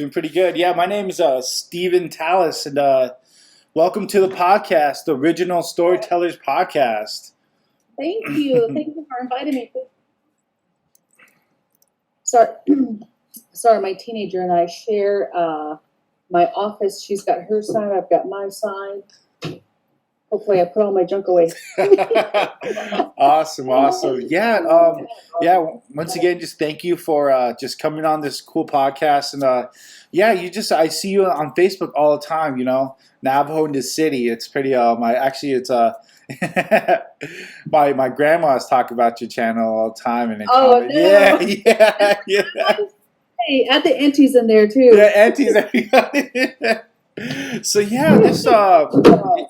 Doing pretty good. Yeah, my name is Steven Tallis, and welcome to the podcast, the original Story Tellers Podcast. Thank you. Thank you for inviting me. Sorry, my teenager and I share my office. She's got her side, I've got my side. Hopefully I put all my junk away. Awesome. Yeah, once again, just thank you for just coming on this cool podcast. And I see you on Facebook all the time, Navajo in the city. It's pretty, it's my grandma's talk about your channel all the time. And no. Yeah. Hey, add the aunties in there too. Yeah, aunties. So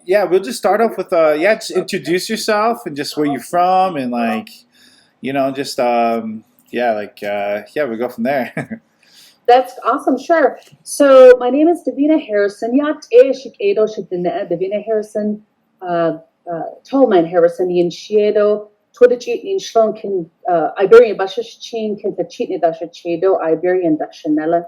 we'll just start off with just introduce yourself and just where you're from and we'll go from there. That's awesome, sure. So my name is Davina Harrison. Davina Harrison, Tolman Harrison, Yin Shiedo, Twitchit in Shlonkin, Iberian Bashish Chin, Kintachitni Dasha Chedo, Iberian Dashanella.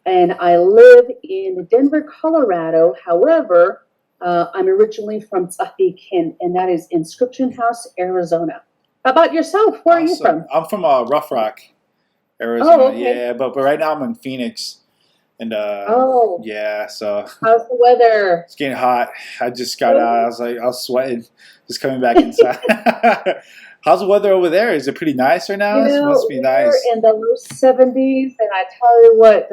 And I live in Denver, Colorado. However, I'm originally from Tzahikin, and that is Inscription House, Arizona. How about yourself? Where are you from? I'm from Rough Rock, Arizona. Oh, okay. Yeah, but right now I'm in Phoenix. And so how's the weather? It's getting hot. I just got out. I was sweating just coming back inside. How's the weather over there? Is it pretty nice right now? It must be nice. We're in the low 70s, and I tell you what,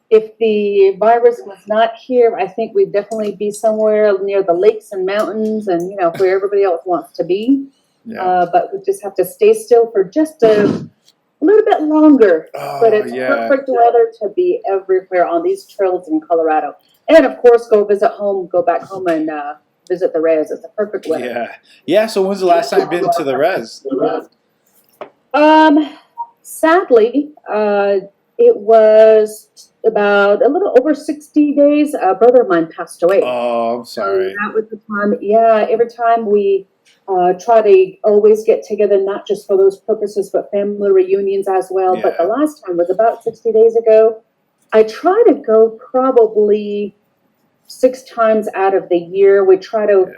if the virus was not here, I think we'd definitely be somewhere near the lakes and mountains and, where everybody else wants to be. Yeah. But we just have to stay still for just a little bit longer. But it's perfect weather to be everywhere on these trails in Colorado. And, of course, go back home and visit the res. It's a perfect weather. Yeah. So when's the last time you've been to the res? Sadly, it was about a little over 60 days. A brother of mine passed away. Oh, I'm sorry. So that was the time. Yeah, every time we try to always get together, not just for those purposes, but family reunions as well. Yeah. But the last time was about 60 days ago. I try to go probably 6 times out of the year. We try to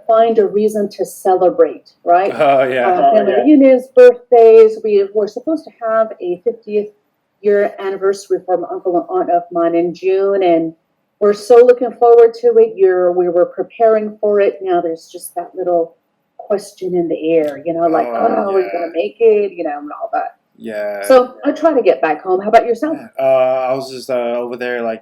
find a reason to celebrate, right? Oh, yeah. Family reunions, birthdays. We're supposed to have a 50th year anniversary for my uncle and aunt of mine in June, and we're so looking forward to it. We were preparing for it. Now there's just that little question in the air, we're going to make it, and all that. Yeah. So I try to get back home. How about yourself? I was just over there was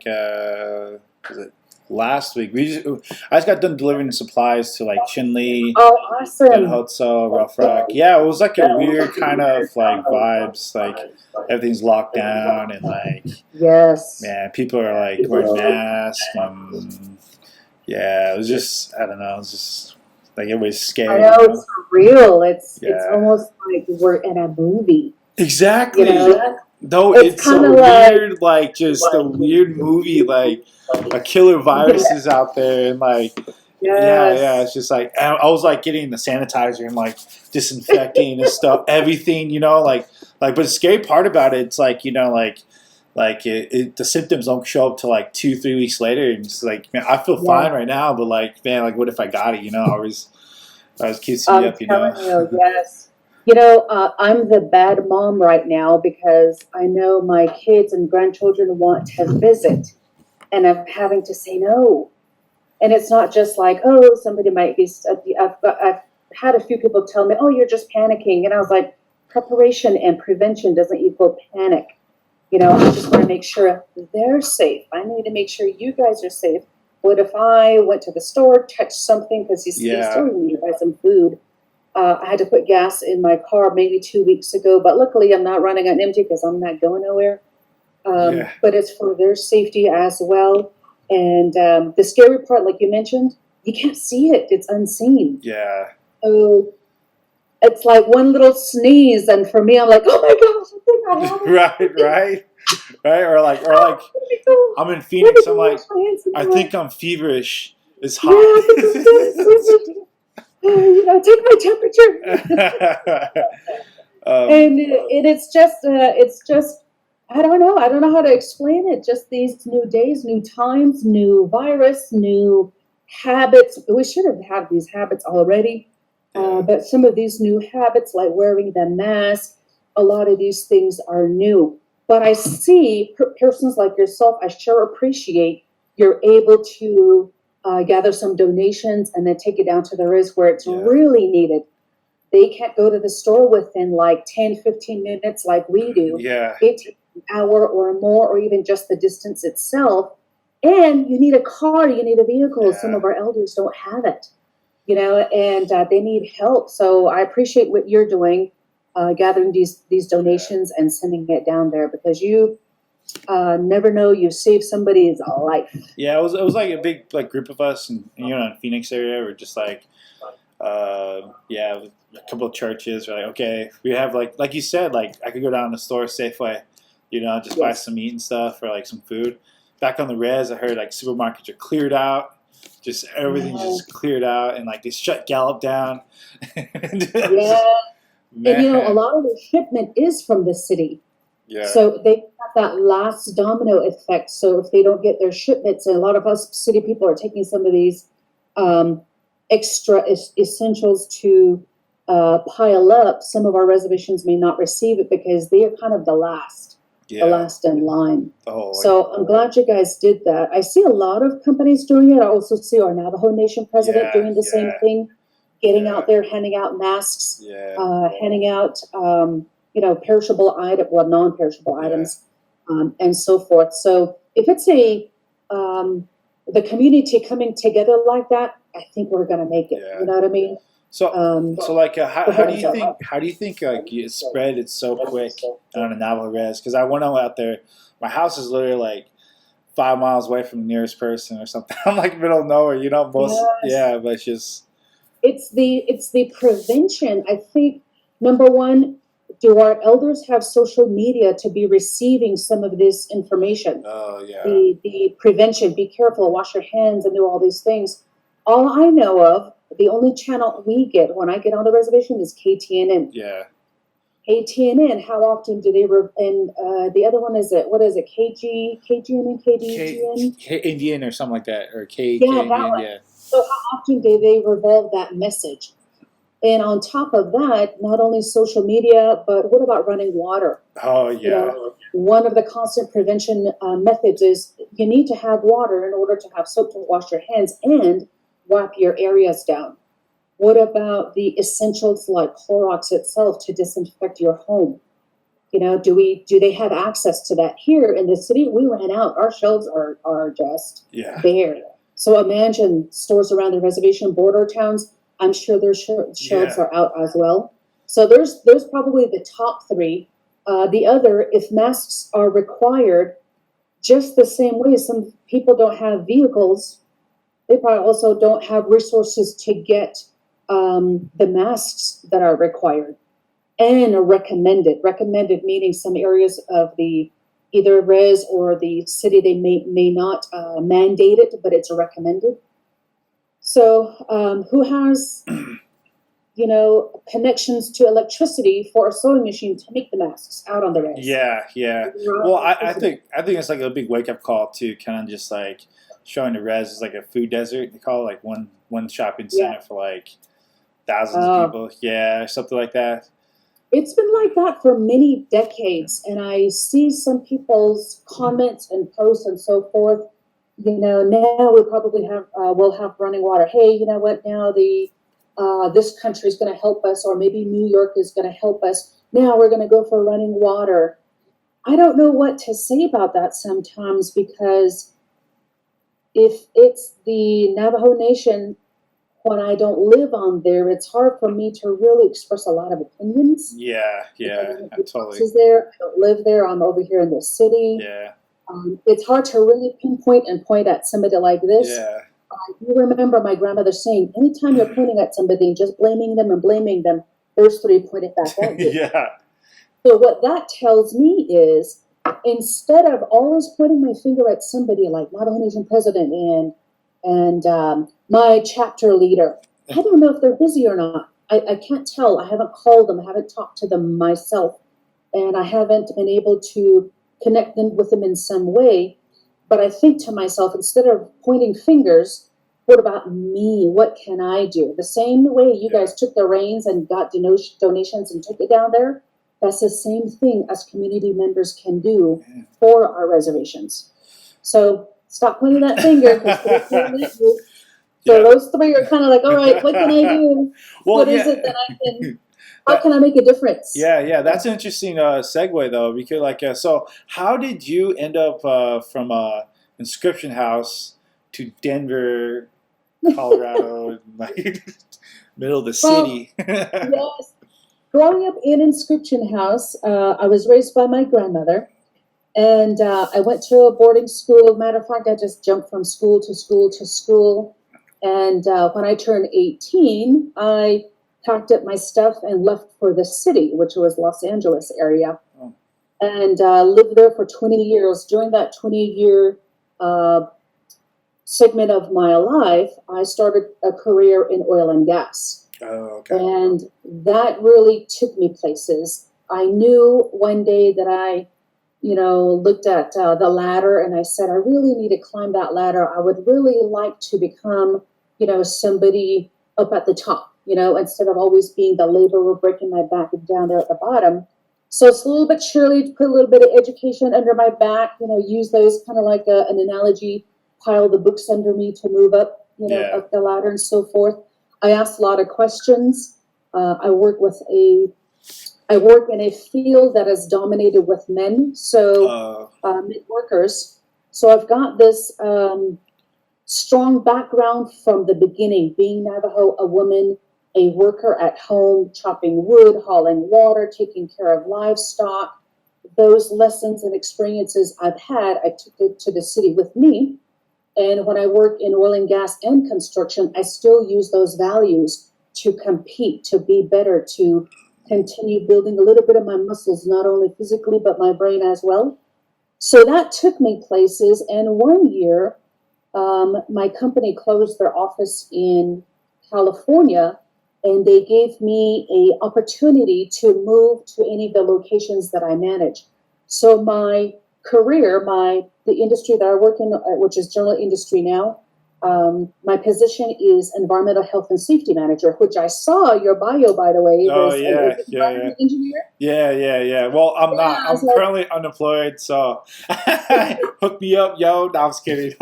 it last week? I just got done delivering supplies to Chinle. Oh, awesome. And Hotso, Rough Rock. Yeah, it was a weird kind of vibes. Everything's locked down and yes. Man, people are wearing masks. It was just I don't know. It was just everybody's scared. I know it's real. It's almost like we're in a movie. Exactly. Though it's so weird, just a weird movie, a killer virus is out there, and it's just I was getting the sanitizer and disinfecting and stuff, everything, but the scary part about it, it's the symptoms don't show up till 2-3 weeks later, and it's man, I feel fine right now, but man, what if I got it, always keeps me up, You, yes. I'm the bad mom right now because I know my kids and grandchildren want to visit, and I'm having to say no. And it's not just somebody might be. I've had a few people tell me, "Oh, you're just panicking," and I was like, "Preparation and prevention doesn't equal panic." I just want to make sure they're safe. I need to make sure you guys are safe. What if I went to the store, touched something because you still need to buy some food? I had to put gas in my car maybe 2 weeks ago, but luckily I'm not running on empty because I'm not going nowhere. But it's for their safety as well. And the scary part, like you mentioned, you can't see it. It's unseen. Yeah. So it's one little sneeze, and for me, I'm like, oh my gosh, I think I have it. Right. Or I'm in Phoenix. I'm I think I'm feverish. It's hot. Yeah, take my temperature. And it's just I don't know. I don't know how to explain it. Just these new days, new times, new virus, new habits. We should have had these habits already, but some of these new habits, like wearing the mask, a lot of these things are new. But I see persons like yourself. I sure appreciate you're able to gather some donations and then take it down to the res where it's really needed. They can't go to the store within like 10, 15 minutes like we do. Yeah. It takes an hour or more, or even just the distance itself. And you need a car, you need a vehicle. Yeah. Some of our elders don't have it, and they need help. So I appreciate what you're doing, gathering these donations and sending it down there, because you never know, you save somebody's life. Yeah, it was like a big group of us, and in Phoenix area, we're just like, a couple of churches. We're like, okay, we have like you said, like I could go down to the store, Safeway, just buy some meat and stuff or like some food. Back on the res, I heard like supermarkets are cleared out, just everything's just cleared out, and like they shut Gallup down. Yeah, and a lot of the shipment is from the city. Yeah. So they have that last domino effect. So if they don't get their shipments, and a lot of us city people are taking some of these extra essentials to pile up, some of our reservations may not receive it because they are kind of the last in line. So I'm glad you guys did that. I see a lot of companies doing it. I also see our Navajo Nation president doing the same thing, getting out there, handing out masks, handing out perishable items, non-perishable items, and so forth. So if it's the community coming together like that, I think we're going to make it. You know what I mean? So how do you think it spread it so quick on the Navajo res? Because I went out there, my house is literally like 5 miles away from the nearest person or something. I'm like middle of nowhere, but it's just it's the prevention. I think number one, do our elders have social media to be receiving some of this information? Oh yeah. The prevention, be careful, wash your hands, and do all these things. All I know of, the only channel we get when I get on the reservation is KTNN. Yeah. KTNN. How often do they? And the other one is what is it? KGNN, KDGN, Indian or something like that, or K. Yeah, that one. Yeah. So how often do they revolve that message? And on top of that, not only social media, but what about running water? Oh yeah. One of the constant prevention methods is you need to have water in order to have soap to wash your hands and wipe your areas down. What about the essentials like Clorox itself to disinfect your home? Do they have access to that? Here in the city, we ran out. Our shelves are just bare. So imagine stores around the reservation border towns. I'm sure their shelves are out as well. So there's probably the top three. The other, if masks are required, just the same way some people don't have vehicles, they probably also don't have resources to get the masks that are required and are recommended. Recommended meaning some areas of the either res or the city, they may not mandate it, but it's recommended. So who has connections to electricity for a sewing machine to make the masks out on the res? Yeah. Well, I think it's like a big wake up call to kind of just like showing the res is like a food desert. They call it like one shopping center for like thousands of people. Yeah, something like that. It's been like that for many decades, and I see some people's comments and posts and so forth. Now we probably will have running water. Hey, you know what? Now this country is going to help us, or maybe New York is going to help us. Now we're going to go for running water. I don't know what to say about that sometimes, because if it's the Navajo Nation, when I don't live on there, it's hard for me to really express a lot of opinions. Yeah, totally. There, I don't live there. I'm over here in the city. Yeah. It's hard to really pinpoint and point at somebody like this. Yeah. You remember my grandmother saying, anytime you're pointing at somebody and just blaming them, there's three pointed back at you. Yeah. So what that tells me is, instead of always pointing my finger at somebody like Navajo Nation president and my chapter leader, I don't know if they're busy or not. I can't tell. I haven't called them. I haven't talked to them myself. And I haven't been able to connecting with them in some way. But I think to myself, instead of pointing fingers, what about me? What can I do? The same way you guys took the reins and got donations and took it down there, that's the same thing as community members can do for our reservations. So stop pointing that finger. So those three are kind of like, all right, what can I do? What is it that I can... How can I make a difference? Yeah, that's an interesting segue though, because so how did you end up from Inscription House to Denver, Colorado, like middle of the city? Yes, growing up in Inscription House, I was raised by my grandmother, and I went to a boarding school. Matter of fact, I just jumped from school to school to school, and when I turned 18, I packed up my stuff and left for the city, which was Los Angeles area, and lived there for 20 years. During that 20-year segment of my life, I started a career in oil and gas. Oh, okay. And that really took me places. I knew one day that I, looked at the ladder and I said, I really need to climb that ladder. I would really like to become, somebody up at the top. Instead of always being the laborer breaking my back down there at the bottom. So it's a little bit surely to put a little bit of education under my back, use those kind of like an analogy, pile the books under me to move up, up the ladder and so forth. I asked a lot of questions. I work in a field that is dominated with men, so workers. So I've got this strong background from the beginning, being Navajo, a woman, a worker at home, chopping wood, hauling water, taking care of livestock. Those lessons and experiences I've had, I took it to the city with me. And when I work in oil and gas and construction, I still use those values to compete, to be better, to continue building a little bit of my muscles, not only physically, but my brain as well. So that took me places. And one year, my company closed their office in California, and they gave me an opportunity to move to any of the locations that I manage. So my career, the industry that I work in, which is general industry now, my position is environmental health and safety manager, which I saw your bio, by the way. Oh, Engineer? Yeah. Well, I'm not. I'm currently unemployed, so hook me up, yo. No, I'm just kidding.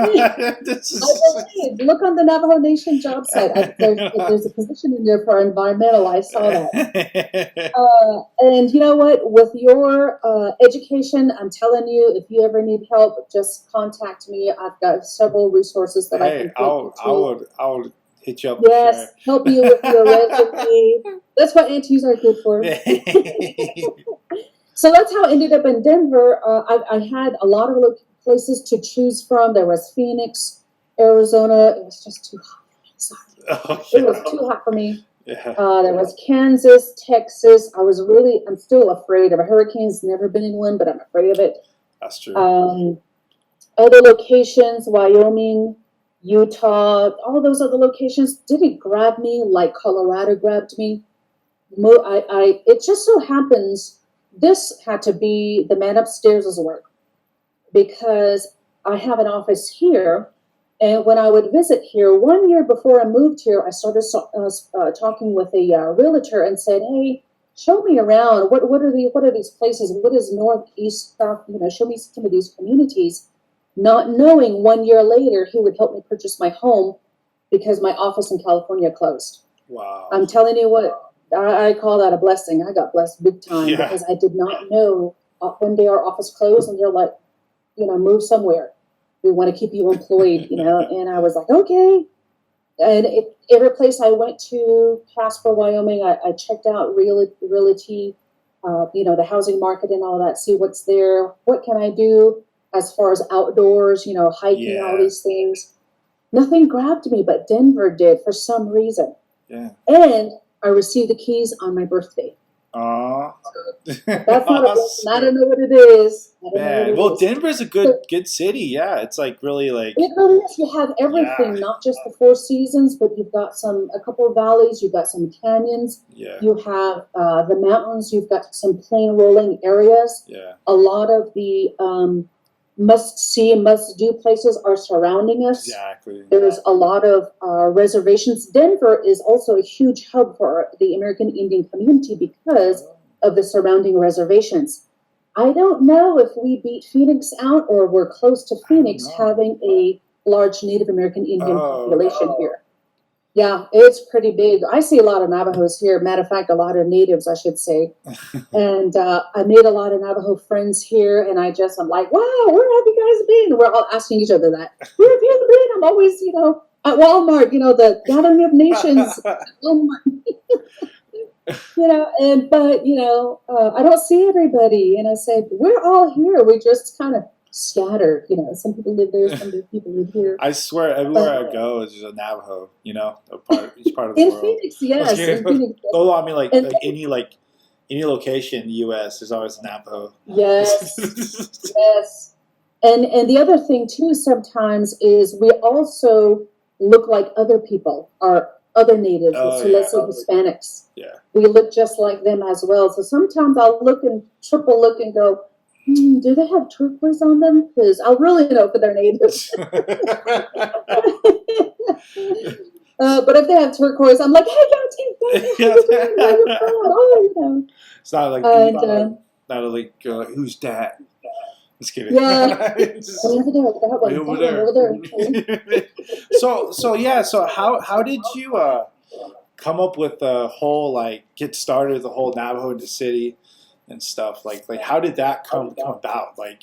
Look on the Navajo Nation job site. There's a position in there for environmental. I saw that. And you know what? With your education, I'm telling you, if you ever need help, just contact me. I've got several resources that I can. I would hit you up. Yes, help you with your resume. That's what aunties are good for. So that's how I ended up in Denver. I had a lot of places to choose from. There was Phoenix, Arizona. It was just too hot. It was too hot for me. Yeah. There was Kansas, Texas. I'm still afraid of hurricanes. Never been in one, but I'm afraid of it. That's true. Other locations, Wyoming, Utah, all those other locations didn't grab me like Colorado grabbed me. It just so happens this had to be the man upstairs' work, because I have an office here, and when I would visit here, 1 year before I moved here, I started talking with a realtor and said, "Hey, show me around. What are these places? What is north, east, south? Show me some of these communities." Not knowing 1 year later he would help me purchase my home because my office in California closed. Wow. I'm telling you what, I call that a blessing. I got blessed big time because I did not know. One day our office closed and they're like, move somewhere. We want to keep you employed, and I was like, okay. And every place I went to, Casper, Wyoming, I checked out realty, the housing market and all that, see what's there. What can I do as far as outdoors, hiking, all these things. Nothing grabbed me, but Denver did for some reason. Yeah. And I received the keys on my birthday. Aw. That's not Awesome. I don't know what it is. Man, well, Denver's a good city. Yeah, it's like really like. It really is. You have everything, Yeah. not just the four seasons, but you've got a couple of valleys. You've got some canyons. Yeah. You have the mountains. You've got some plain rolling areas. Yeah. A lot of the must-see and must-do places are surrounding us. Exactly. There's a lot of reservations. Denver is also a huge hub for the American Indian community because of the surrounding reservations. I don't know if we beat Phoenix out or we're close to Phoenix having a large Native American Indian population here. Yeah, it's pretty big. I see a lot of Navajos here. Matter of fact, a lot of natives, I should say. And I made a lot of Navajo friends here, and I'm like, wow, where have you guys been? We're all asking each other that. Where have you been? I'm always, at Walmart, the Gathering of Nations. I don't see everybody. And I said, we're all here. We just kind of scattered. Some people live there, some people live here. I swear, everywhere I go is a Navajo. Each part of the in world. Phoenix, yes. In Phoenix. Oh, I mean, any location in the U.S. there's always a Navajo. Yes, yes. And the other thing too, sometimes is we also look like other people, or other natives. So let's say Hispanics. Yeah. We look just like them as well. So sometimes I'll look and triple look and go, do they have turquoise on them? Because I'll really know if they're natives. But if they have turquoise, I'm like, hey, It's not like who's that? Just kidding. Yeah. Over there. So how did you come up with the whole get started with the whole Navajo in the city and stuff? Like how did that come about? Like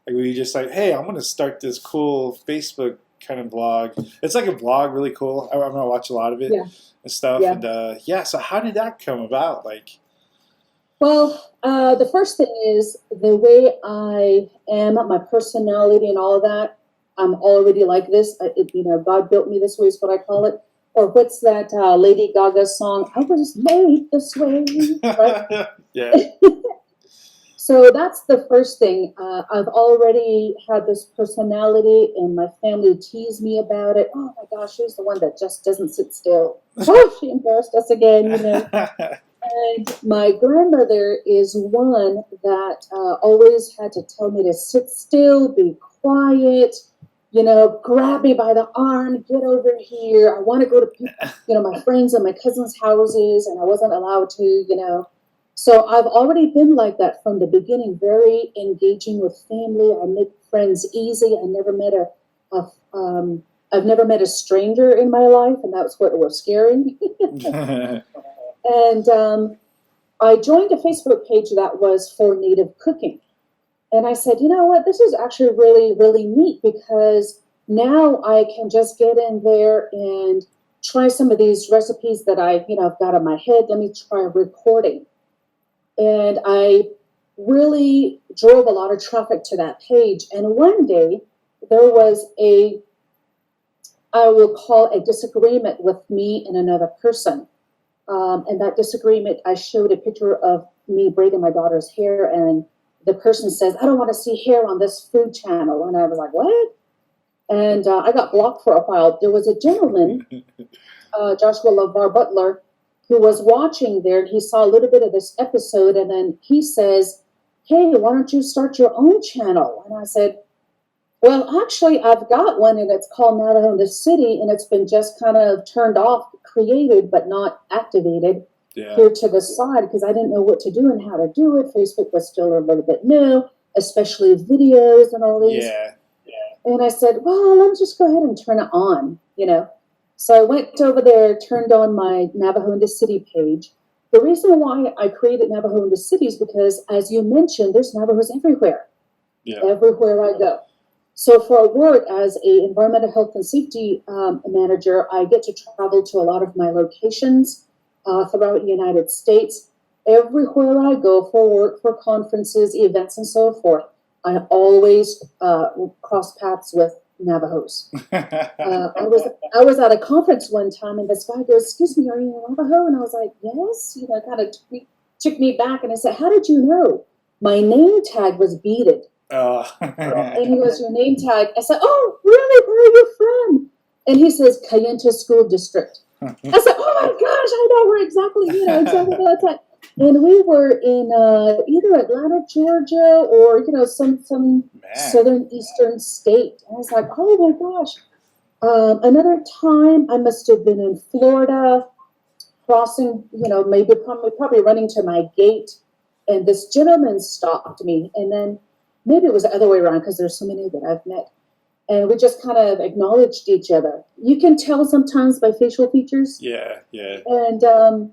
were you just like, hey, I'm gonna start this cool Facebook kind of blog? It's like a blog, really cool. I'm gonna watch a lot of it and stuff. Yeah. And so how did that come about? Well, the first thing is the way I am, my personality and all of that. I'm already like this. God built me this way is what I call it. Or what's that Lady Gaga song? I was made this way. Right? Yeah. So that's the first thing. I've already had this personality, and my family tease me about it. Oh my gosh, she's the one that just doesn't sit still. Oh, she embarrassed us again, And my grandmother is one that always had to tell me to sit still, be quiet, grab me by the arm, get over here. I want to go to, my friends and my cousins' houses, and I wasn't allowed to, So I've already been like that from the beginning, very engaging with family. I make friends easy. I've never met a stranger in my life, and that's what was scary. And I joined a Facebook page that was for Native cooking. And I said, you know what, this is actually really, really neat because now I can just get in there and try some of these recipes that I've got in my head. Let me try recording. And I really drove a lot of traffic to that page. And one day there was I will call a disagreement with me and another person. And that disagreement, I showed a picture of me braiding my daughter's hair, and the person says, I don't want to see hair on this food channel. And I was like, what? And I got blocked for a while. There was a gentleman, Joshua LeVar Butler, who was watching there, and he saw a little bit of this episode, and then he says, hey, why don't you start your own channel? And I said, well, actually, I've got one, and it's called Navajo in the City, and it's been just kind of turned off, created, but not activated here to the side because I didn't know what to do and how to do it. Facebook was still a little bit new, especially videos and all these. Yeah. And I said, well, let me just go ahead and turn it on, So I went over there, turned on my Navajo in the City page. The reason why I created Navajo in the City is because, as you mentioned, there's Navajos everywhere. Yeah. Everywhere I go. So for work as a environmental health and safety manager, I get to travel to a lot of my locations throughout the United States. Everywhere I go for work, for conferences, events, and so forth, I always cross paths with Navajos. I was at a conference one time, and this guy goes, "Excuse me, are you Navajo?" And I was like, "Yes." Kind of took me back, and I said, how did you know? My name tag was beaded. And he goes, your name tag. I said, oh, really? Where are you from? And he says, Kayenta School District. I said, oh my gosh, I know where exactly that time. And we were in either Atlanta, Georgia, or some southern eastern state. And I was like, oh my gosh. Another time, I must have been in Florida, crossing, maybe probably running to my gate, and this gentleman stopped me, and then maybe it was the other way around because there's so many that I've met. And we just kind of acknowledged each other. You can tell sometimes by facial features. Yeah, yeah. And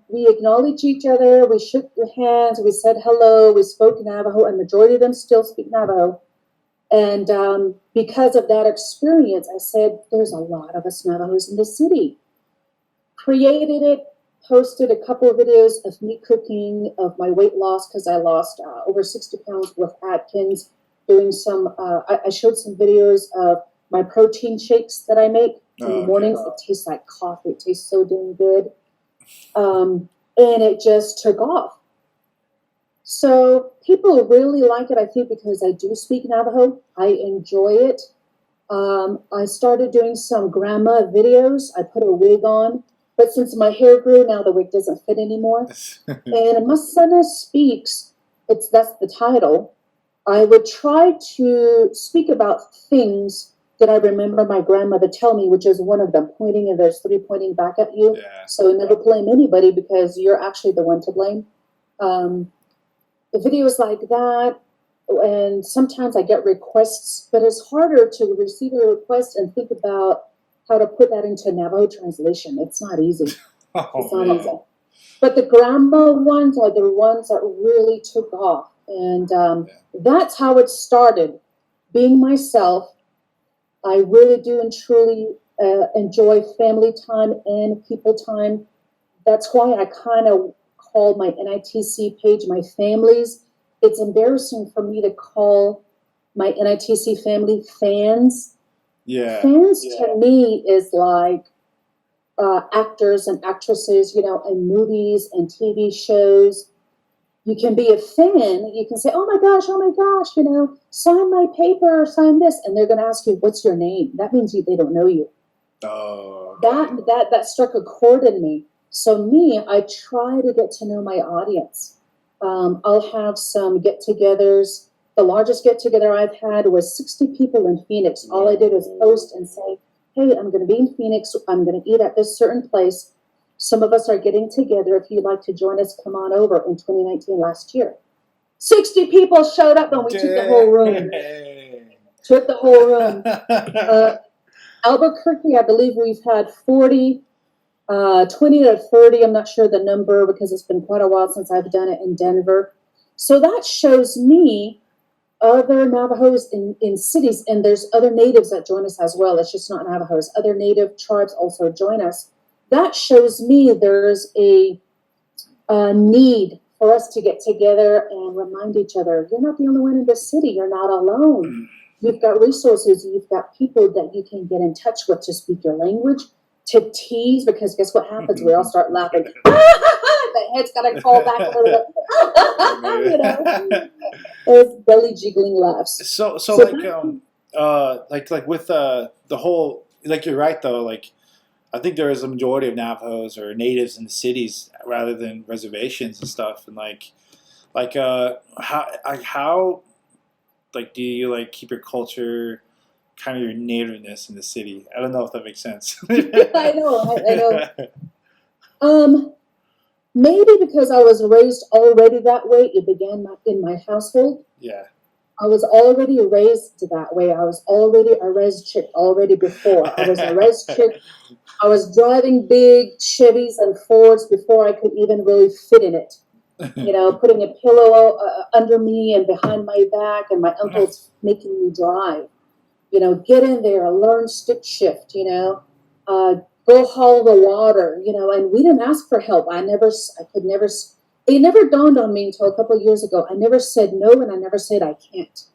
we acknowledged each other. We shook hands. We said hello. We spoke Navajo, and majority of them still speak Navajo. And because of that experience, I said, there's a lot of us Navajos in the city. Created it, posted a couple of videos of me cooking, of my weight loss, because I lost over 60 pounds with Atkins. Doing some, I showed some videos of my protein shakes that I make in the mornings. It tastes like coffee. It tastes so damn good. And it just took off. So people really like it, I think, because I do speak Navajo. I enjoy it. I started doing some grandma videos. I put a wig on. But since my hair grew, now the wig doesn't fit anymore. And Masana Speaks, that's the title. I would try to speak about things that I remember my grandmother tell me, which is one of them, pointing, and there's 3 pointing back at you. Yeah. So never blame anybody because you're actually the one to blame. The videos like that, and sometimes I get requests, but it's harder to receive a request and think about how to put that into Navajo translation. It's not easy. It's not easy. But the grandma ones are the ones that really took off. And that's how it started. Being myself, I really do and truly enjoy family time and people time. That's why I kind of call my NITC page my families. It's embarrassing for me to call my NITC family fans. Yeah. Fans to me is like actors and actresses, in movies and TV shows. You can be a fan. You can say, oh my gosh, sign my paper, sign this. And they're going to ask you, what's your name? That means they don't know you. Oh. That struck a chord in me. So I try to get to know my audience. I'll have some get-togethers. The largest get-together I've had was 60 people in Phoenix. All I did was post and say, hey, I'm going to be in Phoenix. I'm going to eat at this certain place. Some of us are getting together. If you'd like to join us, come on over. In 2019, last year, 60 people showed up, and we took the whole room. Albuquerque, I believe we've had 40, 20 to 30. I'm not sure the number because it's been quite a while since I've done it in Denver. So that shows me other Navajos in cities, and there's other natives that join us as well. It's just not Navajos. Other native tribes also join us. That shows me there's a need for us to get together and remind each other, you're not the only one in the city. You're not alone. You've got resources. You've got people that you can get in touch with to speak your language, to tease, because guess what happens? We all start laughing. The head's got to call back a little bit. Those belly jiggling laughs. So like with the whole, like, you're right though, like, I think there is a majority of Navajos or natives in the cities rather than reservations and stuff. And how do you keep your culture, kind of your nativeness in the city? I don't know if that makes sense. I know. Maybe because I was raised already that way. It began in my household. Yeah. I was already raised that way. I was already a res chick already before. I was a res chick. I was driving big Chevys and Fords before I could even really fit in it. Putting a pillow under me and behind my back, and my uncle's making me drive. Get in there, learn stick shift, go haul the water, and we didn't ask for help. It never dawned on me until a couple of years ago. I never said no, and I never said I can't,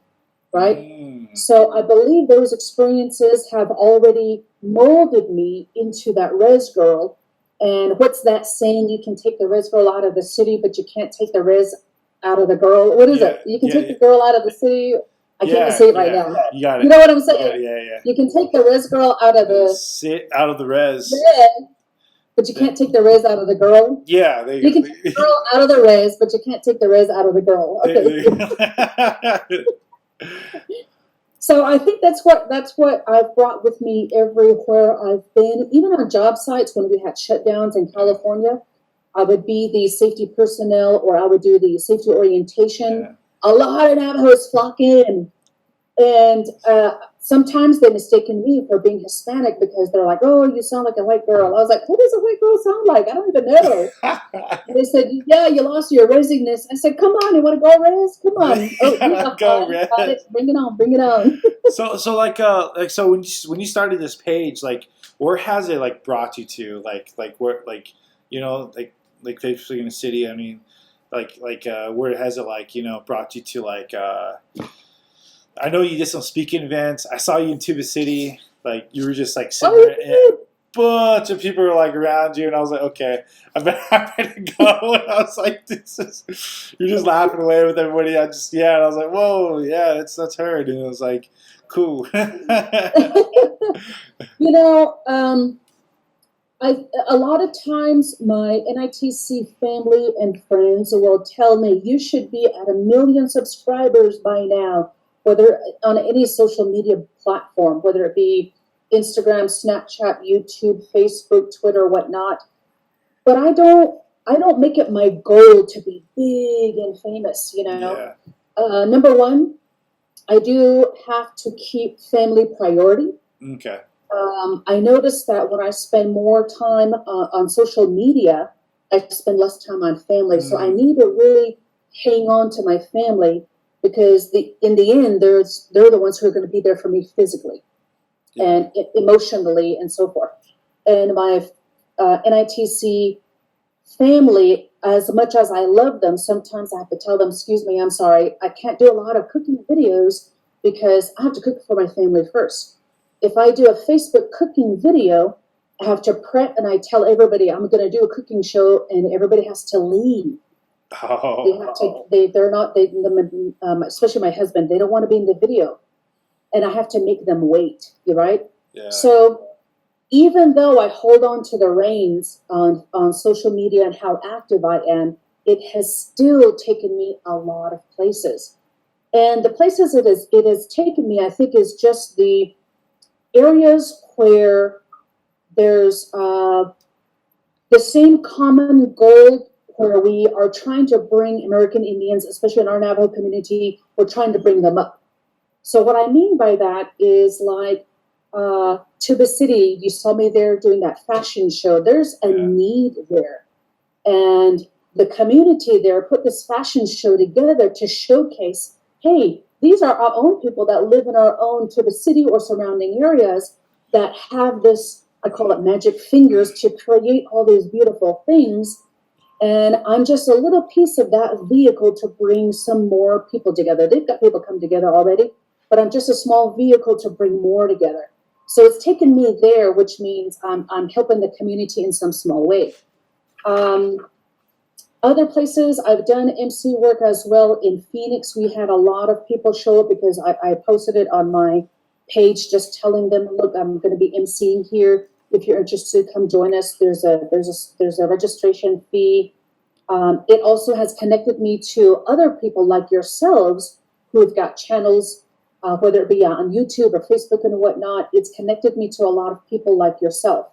right? So I believe those experiences have already molded me into that res girl. And what's that saying? You can take the res girl out of the city, but you can't take the res out of the girl. What is it? You can take the girl out of the city. I can't even say it right now. You got it. You know what I'm saying? Yeah. You can take the res girl out of out of the res. But you can't take the res out of the girl. Yeah, you can take the girl out of the res, but you can't take the res out of the girl. Okay. So I think that's what I've brought with me everywhere I've been. Even on job sites when we had shutdowns in California, I would be the safety personnel, or I would do the safety orientation. Yeah. A lot of Navajos flock in. And sometimes they mistaken me for being Hispanic because they're like, "Oh, you sound like a white girl." I was like, "What does a white girl sound like? I don't even know." They said, "Yeah, you lost your resingness." I said, "Come on, you want to go res? Come on, go res. Bring it on." So like when you started this page, like where has it like brought you to? Like where like Facebook in the city. I mean, where has it brought you to like. I know you did some speaking events. I saw you in Tuba City. Like you were just like sitting there, and a bunch of people were like around you, and I was like, okay, I'm ready to go. And I was like, you're just laughing away with everybody. And I was like, whoa, yeah, that's her. And it was like, cool. A lot of times my NITC family and friends will tell me, you should be at 1 million subscribers by now. Whether on any social media platform, whether it be Instagram, Snapchat, YouTube, Facebook, Twitter, whatnot. But I don't make it my goal to be big and famous, Yeah. Number one, I do have to keep family priority. Okay. I noticed that when I spend more time on social media, I spend less time on family. So I need to really hang on to my family. Because in the end, they're the ones who are going to be there for me physically and emotionally and so forth. And my NITC family, as much as I love them, sometimes I have to tell them, excuse me, I'm sorry, I can't do a lot of cooking videos because I have to cook for my family first. If I do a Facebook cooking video, I have to prep and I tell everybody I'm going to do a cooking show and everybody has to leave. Oh. They're not, especially my husband, they don't want to be in the video. And I have to make them wait, right? Yeah. So even though I hold on to the reins on social media and how active I am, it has still taken me a lot of places. And the places it has taken me, I think, is just the areas where there's the same common goal, where we are trying to bring American Indians, especially in our Navajo community, we're trying to bring them up. So what I mean by that is like Tuba City, you saw me there doing that fashion show. There's a need there. And the community there put this fashion show together to showcase, hey, these are our own people that live in our own Tuba City or surrounding areas that have this, I call it magic fingers, to create all these beautiful things. And I'm just a little piece of that vehicle to bring some more people together. They've got people come together already, but I'm just a small vehicle to bring more together. So it's taken me there, which means I'm helping the community in some small way. Other places, I've done MC work as well. In Phoenix, we had a lot of people show up because I posted it on my page, just telling them, look, I'm going to be MCing here. If you're interested, come join us. There's a registration fee. It also has connected me to other people like yourselves who've got channels, whether it be on YouTube or Facebook and whatnot. It's connected me to a lot of people like yourself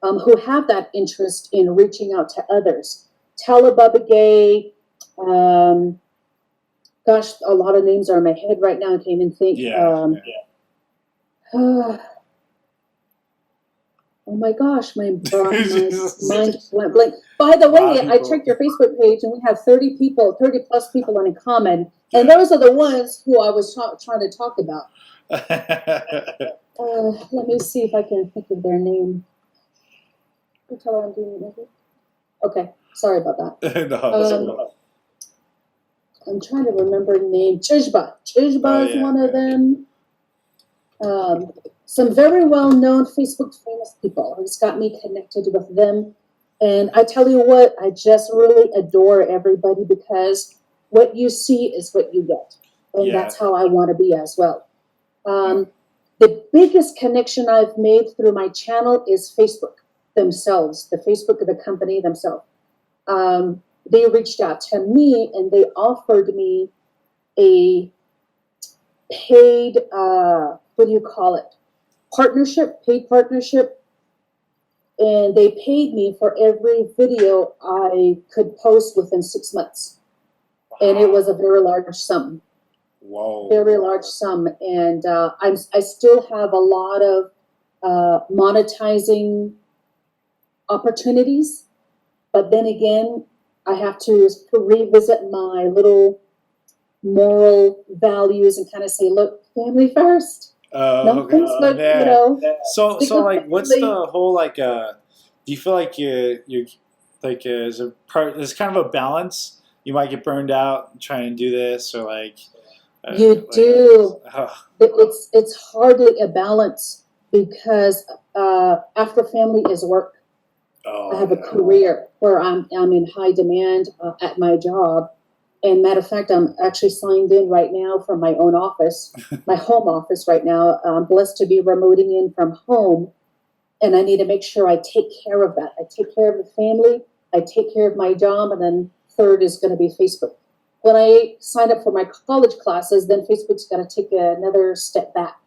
who have that interest in reaching out to others. Talibaba Gay, gosh, a lot of names are in my head right now. I can't even think. Oh my gosh, my mind went blank. By the way, I checked your Facebook page and we have 30 plus people in common. And those are the ones who I was trying to talk about. Let me see if I can think of their name. You tell her I'm doing it. Okay, sorry about that. No, I'm trying to remember the name. Chishba is one of them. Some very well-known Facebook famous people. It's got me connected with them. And I tell you what, I just really adore everybody because what you see is what you get. And that's how I want to be as well. The biggest connection I've made through my channel is Facebook themselves, the Facebook of the company themselves. They reached out to me and they offered me a paid, what do you call it? Paid partnership. And they paid me for every video I could post within 6 months. And it was a very large sum. Whoa. Very large sum. And I still have a lot of monetizing opportunities. But then again, I have to revisit my little moral values and kind of say, look, family first. No Okay. Facebook, you know. So like, what's the whole like? Do you feel like you're like there's kind of a balance? You might get burned out trying to do this, or like you do. It's hardly a balance because after family is work. I have a career where I'm in high demand at my job. And matter of fact, I'm actually signed in right now from my own office, my home office right now. I'm blessed to be remoting in from home. And I need to make sure I take care of that. I take care of the family. I take care of my job. And then third is going to be Facebook. When I signed up for my college classes, then Facebook's got to take another step back.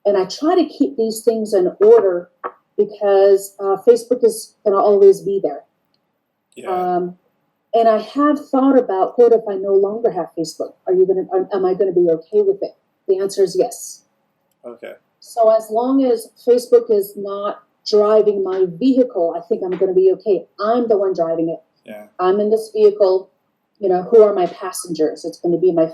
And I try to keep these things in order because Facebook is going to always be there. Yeah. And I have thought about, what if I no longer have Facebook? Am I going to be okay with it? The answer is yes. Okay. So as long as Facebook is not driving my vehicle, I think I'm going to be okay. I'm the one driving it. Yeah. I'm in this vehicle. You know, who are my passengers? It's going to be my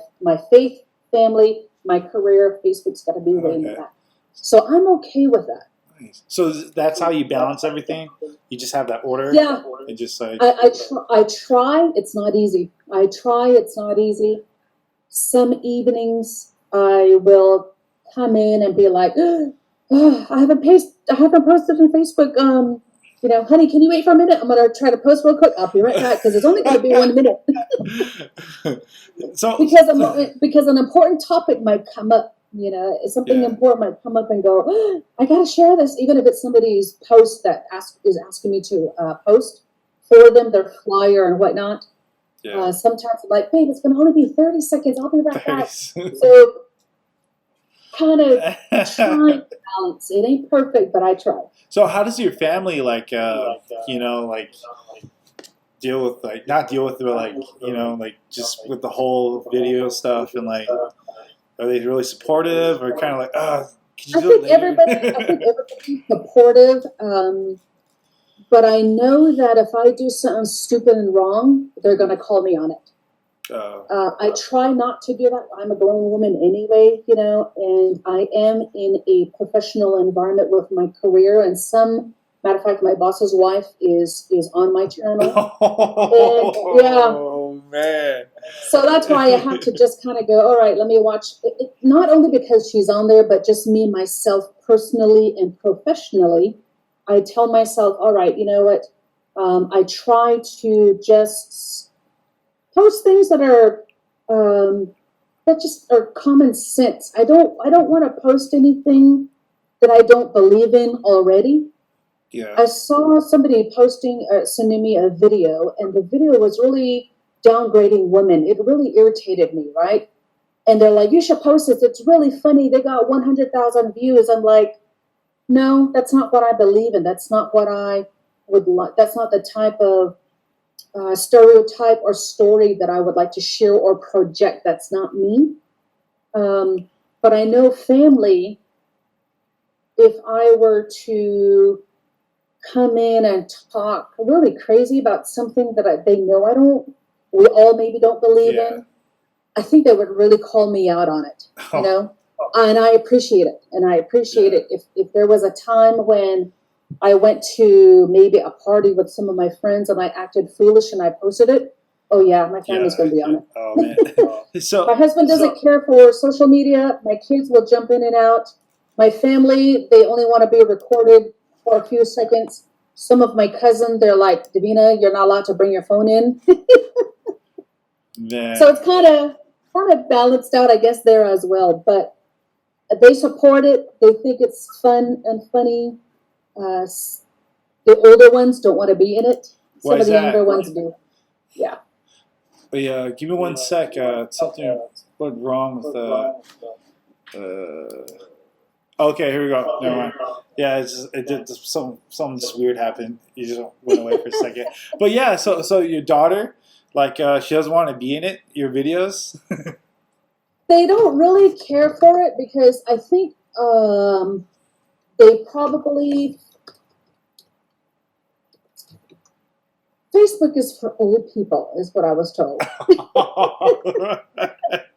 faith, family, my career. Facebook's got to be way in the back. So I'm okay with that. Nice. So that's how you balance everything? You just have that order? Yeah. And just like I try. It's not easy. I try. It's not easy. Some evenings I will come in and be like, oh, I haven't posted on Facebook. You know, honey, can you wait for a minute? I'm going to try to post real quick. I'll be right back because it's only going to be 1 minute. Because an important topic might come up. You know, something important might come up and go, oh, I got to share this, even if it's somebody's post that is asking me to post for them, their flyer and whatnot. Yeah. Sometimes I'm like, babe, it's going to only be 30 seconds. I'll be right back. So kind of trying to balance. It ain't perfect, but I try. So how does your family like, you know, like deal with like, not deal with, but like, you know, like just with the whole video stuff and like, are they really supportive or kind of like, could you do it later? I think everybody's supportive. But I know that if I do something stupid and wrong, they're going to call me on it. I try not to do that. I'm a grown woman anyway, you know, and I am in a professional environment with my career. And matter of fact, my boss's wife is on my channel. Oh, man. So that's why I have to just kind of go, all right, let me watch it. Not only because she's on there, but just me, myself, personally and professionally. I tell myself, all right, you know what? I try to just post things that are common sense. I don't want to post anything that I don't believe in already. Yeah. I saw somebody sending me a video, and the video was really downgrading women. It really irritated me, right? And they're like, you should post this. It's really funny. They got 100,000 views. I'm like, no, that's not what I believe in. That's not what I would like. That's not the type of stereotype or story that I would like to share or project. That's not me. But I know family, if I were to come in and talk really crazy about something that they know we all maybe don't believe in, I think they would really call me out on it, you know? And I appreciate it. And I appreciate it. If there was a time when I went to maybe a party with some of my friends and I acted foolish and I posted it, oh yeah, my family's going to be on it. Oh, man. So my husband doesn't care for social media. My kids will jump in and out. My family, they only want to be recorded for a few seconds. Some of my cousins, they're like, Davina, you're not allowed to bring your phone in. Yeah. So it's kind of balanced out, I guess, there as well. But they support it. They think it's fun and funny. The older ones don't want to be in it. Some of the younger ones do. Yeah. But yeah, give me one sec. Something went wrong with okay, here we go. Never mind. Yeah, it did something just weird happened. You just went away for a second. But yeah, so your daughter, like, she doesn't want to be in it. Your videos. They don't really care for it because I think they probably. Facebook is for old people, is what I was told.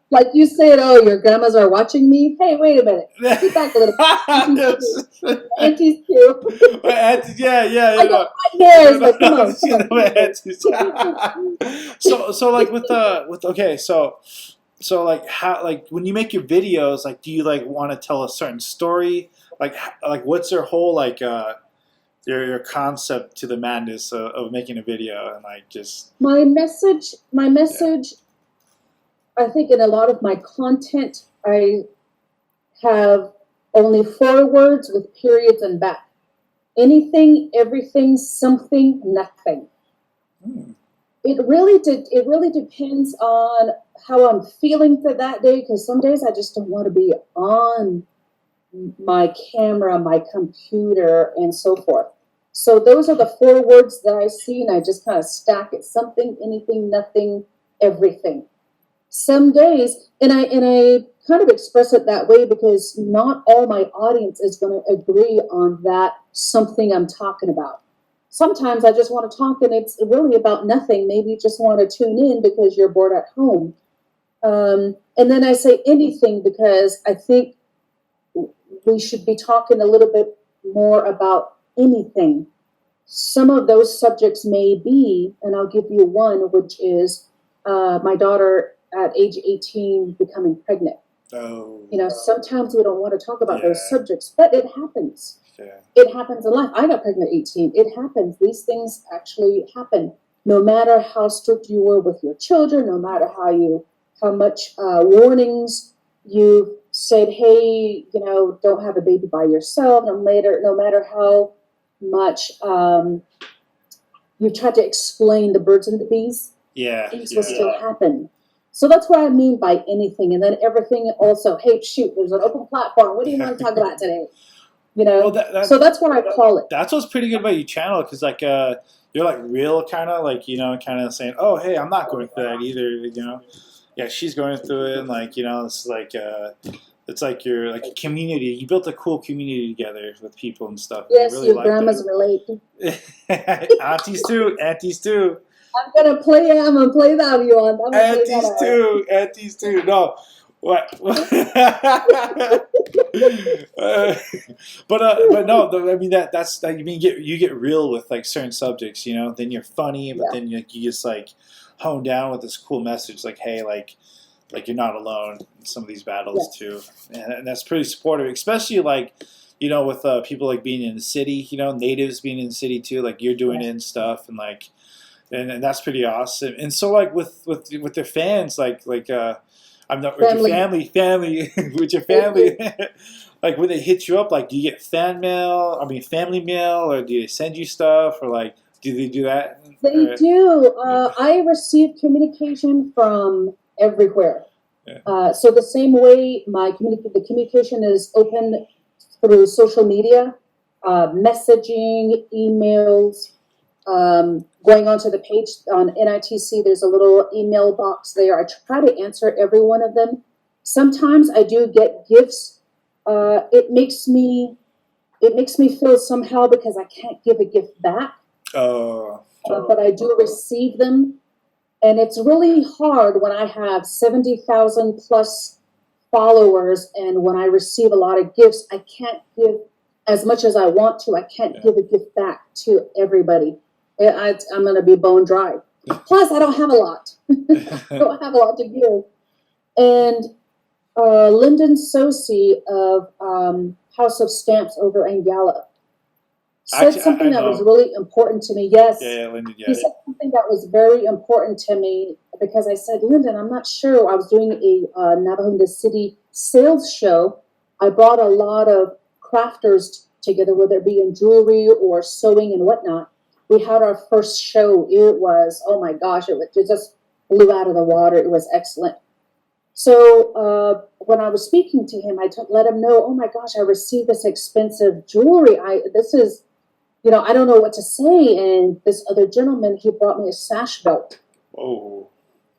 Like you said, oh, your grandmas are watching me. Hey, wait a minute. Sit back a little. Auntie's cute. Yeah. I got my hairs, but come on. So like with okay, so like how, like when you make your videos, like do you like want to tell a certain story? Like what's your whole like your concept to the madness of making a video and like just my message. Yeah. I think in a lot of my content, I have only 4 words with periods and back. Anything, everything, something, nothing. It really depends on how I'm feeling for that day, because some days I just don't want to be on my camera, my computer, and so forth. So those are the 4 words that I see, and I just kind of stack it: something, anything, nothing, everything. Some days, and I kind of express it that way because not all my audience is going to agree on that something I'm talking about. Sometimes I just want to talk and it's really about nothing. Maybe you just want to tune in because you're bored at home. And then I say anything because I think we should be talking a little bit more about anything. Some of those subjects may be, and I'll give you one, which is my daughter at age 18 becoming pregnant. Oh. Sometimes we don't want to talk about those subjects, but it happens. Yeah. It happens in life. I got pregnant at 18. It happens. These things actually happen. No matter how strict you were with your children, no matter how much warnings you said, hey, don't have a baby by yourself. No matter how much you tried to explain the birds and the bees. Things will still happen. So that's what I mean by anything. And then everything also, hey, shoot, there's an open platform. What do you want to talk about today? Well, so that's what I call it. That's what's pretty good about your channel, because like you're like real, kind of like kind of saying, oh, hey, I'm not going through that either. Yeah, she's going through it, and like it's like you're like a community. You built a cool community together with people and stuff. Yes, really, your grandmas relate. Aunties too. I'm gonna play that you on. Aunties too. No, what? But no. I mean that's like, I mean you get real with like certain subjects. Then you're funny, but then you just like hone down with this cool message, like hey, like you're not alone in some of these battles too, and that's pretty supportive, especially like. With people like being in the city, natives being in the city too, like you're doing it and stuff, and like. And that's pretty awesome. And so like with their fans, like I'm not with your family with your family. Like when they hit you up, like do you get fan mail? I mean family mail, or do they send you stuff, or like do they do that? They do. I receive communication from everywhere. Yeah. So the same way the communication is open through social media, messaging, emails. Going onto the page on NITC, there's a little email box there. I try to answer every one of them. Sometimes I do get gifts. It makes me feel somehow because I can't give a gift back. But I do receive them, and it's really hard when I have 70,000 plus followers, and when I receive a lot of gifts, I can't give as much as I want to. I can't give a gift back to everybody. I'm going to be bone dry. Plus, I don't have a lot. I don't have a lot to give. And Lyndon Sosi of House of Stamps over in Gallup, said something that was really important to me. Yes. Yeah, Lyndon, yeah. He said something that was very important to me because I said, Lyndon, I'm not sure. I was doing a Navajo City sales show. I brought a lot of crafters together, whether it be in jewelry or sewing and whatnot. We had our first show. It was, oh my gosh, it just blew out of the water. It was excellent. So when I was speaking to him, I let him know, oh my gosh, I received this expensive jewelry. This is, I don't know what to say. And this other gentleman, he brought me a sash belt. Oh.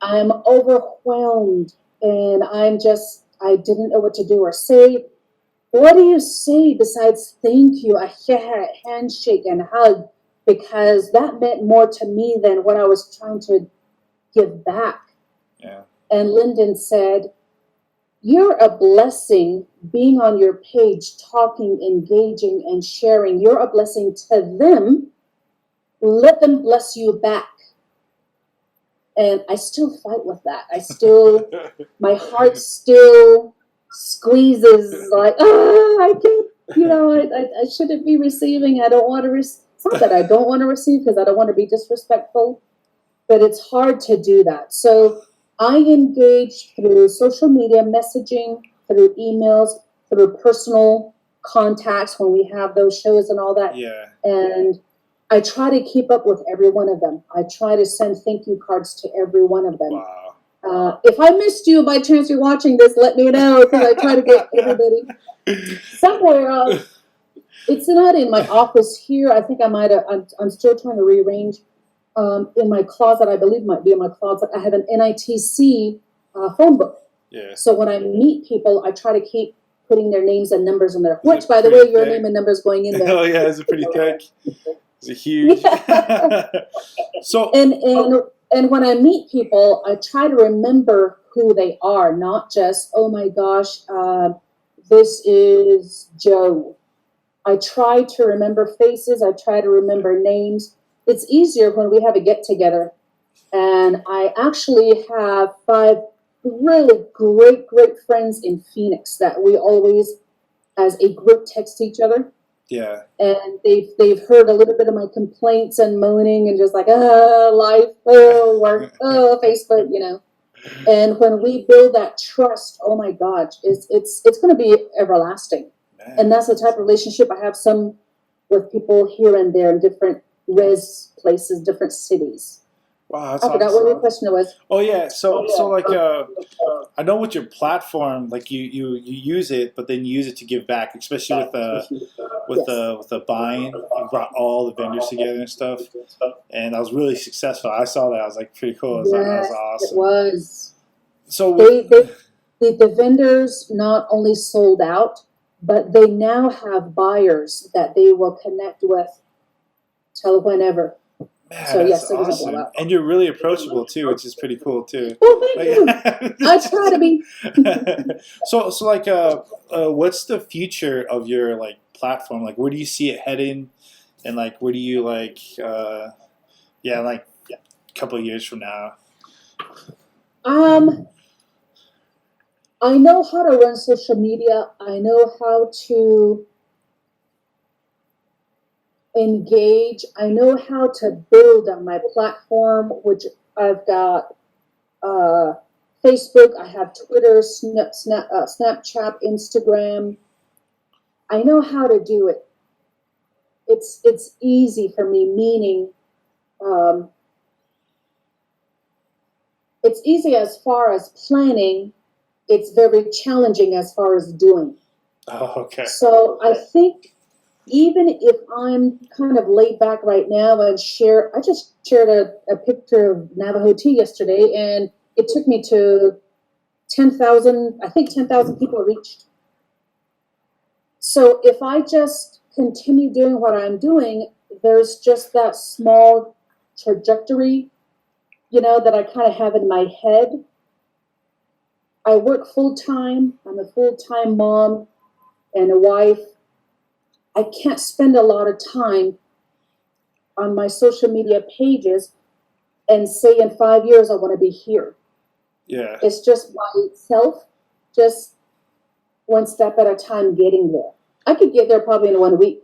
I'm overwhelmed, and I didn't know what to do or say. What do you say besides thank you, a handshake and hug? Because that meant more to me than what I was trying to give back. Yeah. And Lyndon said, you're a blessing being on your page, talking, engaging, and sharing. You're a blessing to them. Let them bless you back. And I still fight with that. My heart still squeezes like, I can't, I shouldn't be receiving. I don't want to receive. It's not that I don't want to receive because I don't want to be disrespectful, but it's hard to do that. So I engage through social media messaging, through emails, through personal contacts when we have those shows and all that. Yeah. And I try to keep up with every one of them. I try to send thank you cards to every one of them. Wow. If I missed you by chance you're watching this, let me know because I try to get everybody somewhere else. It's not in my office here. I think I'm still trying to rearrange. In my closet, I believe might be in my closet, I have an NITC phone book. Yeah. So when I meet people, I try to keep putting their names and numbers in there. Which, by the way, your name and number is going in there. Oh yeah, it's pretty thick. It's huge. Yeah. So and when I meet people, I try to remember who they are, not just, oh my gosh, this is Joe. I try to remember faces. I try to remember names. It's easier when we have a get-together. And I actually have 5 really great friends in Phoenix that we always, as a group, text each other. Yeah. And they've heard a little bit of my complaints and moaning and just like, life, work, Facebook, And when we build that trust, oh my gosh, it's going to be everlasting. Man. And that's the type of relationship I have some with people here and there in different places, different cities. Wow, that's I forgot awesome. what your question was. Oh yeah, so like I know with your platform, like you use it, but then you use it to give back, especially with the buying. You brought all the vendors together and stuff, and that was really successful. I saw that. I was like, pretty cool. That was awesome. It was. So the vendors not only sold out, but they now have buyers that they will connect with till whenever. Man, so that's yes, awesome. And you're really approachable too, which is pretty cool too. Well, thank you. I try to be. So like, what's the future of your like platform? Like, where do you see it heading? And like, where do you like, a couple of years from now? I know how to run social media. I know how to engage. I know how to build on my platform, which I've got Facebook, I have Twitter, Snapchat, Instagram. I know how to do it. It's easy for me, meaning it's easy as far as planning. It's very challenging as far as doing. Oh, okay. So I think even if I'm kind of laid back right now and I just shared a picture of Navajo tea yesterday, and it took me to 10,000, I think 10,000 people reached. So if I just continue doing what I'm doing, there's just that small trajectory, that I kind of have in my head. I work full-time. I'm a full-time mom and a wife. I can't spend a lot of time on my social media pages and say in 5 years I want to be here. Yeah. It's just myself, just one step at a time getting there. I could get there probably in 1 week.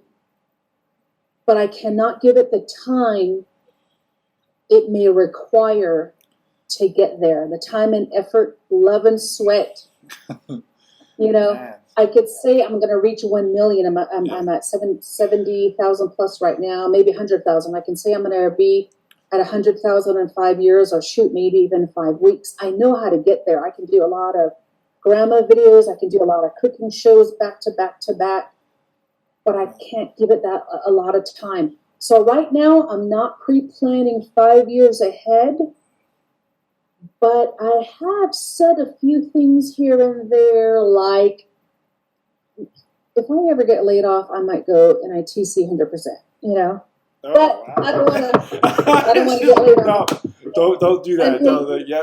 but I cannot give it the time it may require to get there. The time and effort, love and sweat. You know, Man. I could say I'm going to reach 1 million. I'm at 70,000 plus right now, maybe 100,000. I can say I'm going to be at 100,000 in 5 years, or shoot, maybe even 5 weeks. I know how to get there. I can do a lot of grandma videos. I can do a lot of cooking shows back to back to back, but I can't give it that a lot of time. So right now, I'm not pre-planning 5 years ahead, but I have said a few things here and there, like, if I ever get laid off, I might go NITC 100%, you know? But wow. I don't want to get laid off. No, don't do that.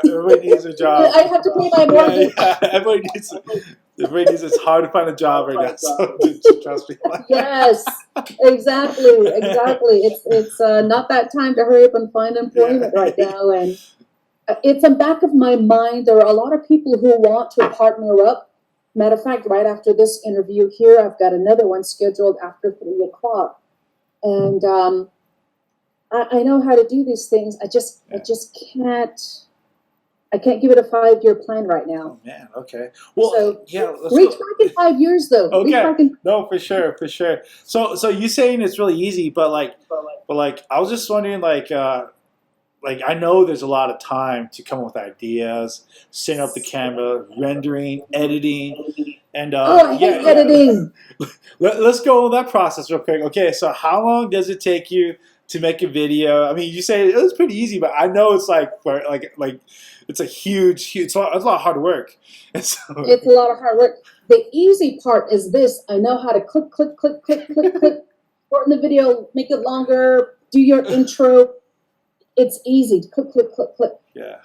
Everybody needs a job. I have to pay my mortgage. Everybody needs. It's hard to find a job right now. So trust me. Yes, exactly. It's not that time to hurry up and find employment right now, and it's in the back of my mind. There are a lot of people who want to partner up. Matter of fact, right after this interview here, I've got another one scheduled after 3 o'clock. And I know how to do these things. I just can't. I can't give it a 5-year plan right now. Oh man, okay. Well, so, let's reach back in 5 years though. Okay. No, for sure. So you saying it's really easy, but I was just wondering, I know there's a lot of time to come up with ideas, setting up the camera, rendering, editing, and I hate editing. Let's go over that process real quick. Okay, so how long does it take you to make a video? I mean, you say it was pretty easy, but I know it's it's a huge. It's a lot of hard work. It's a lot of hard work. The easy part is this: I know how to click, shorten the video, make it longer, do your intro. It's easy. Click. Yeah.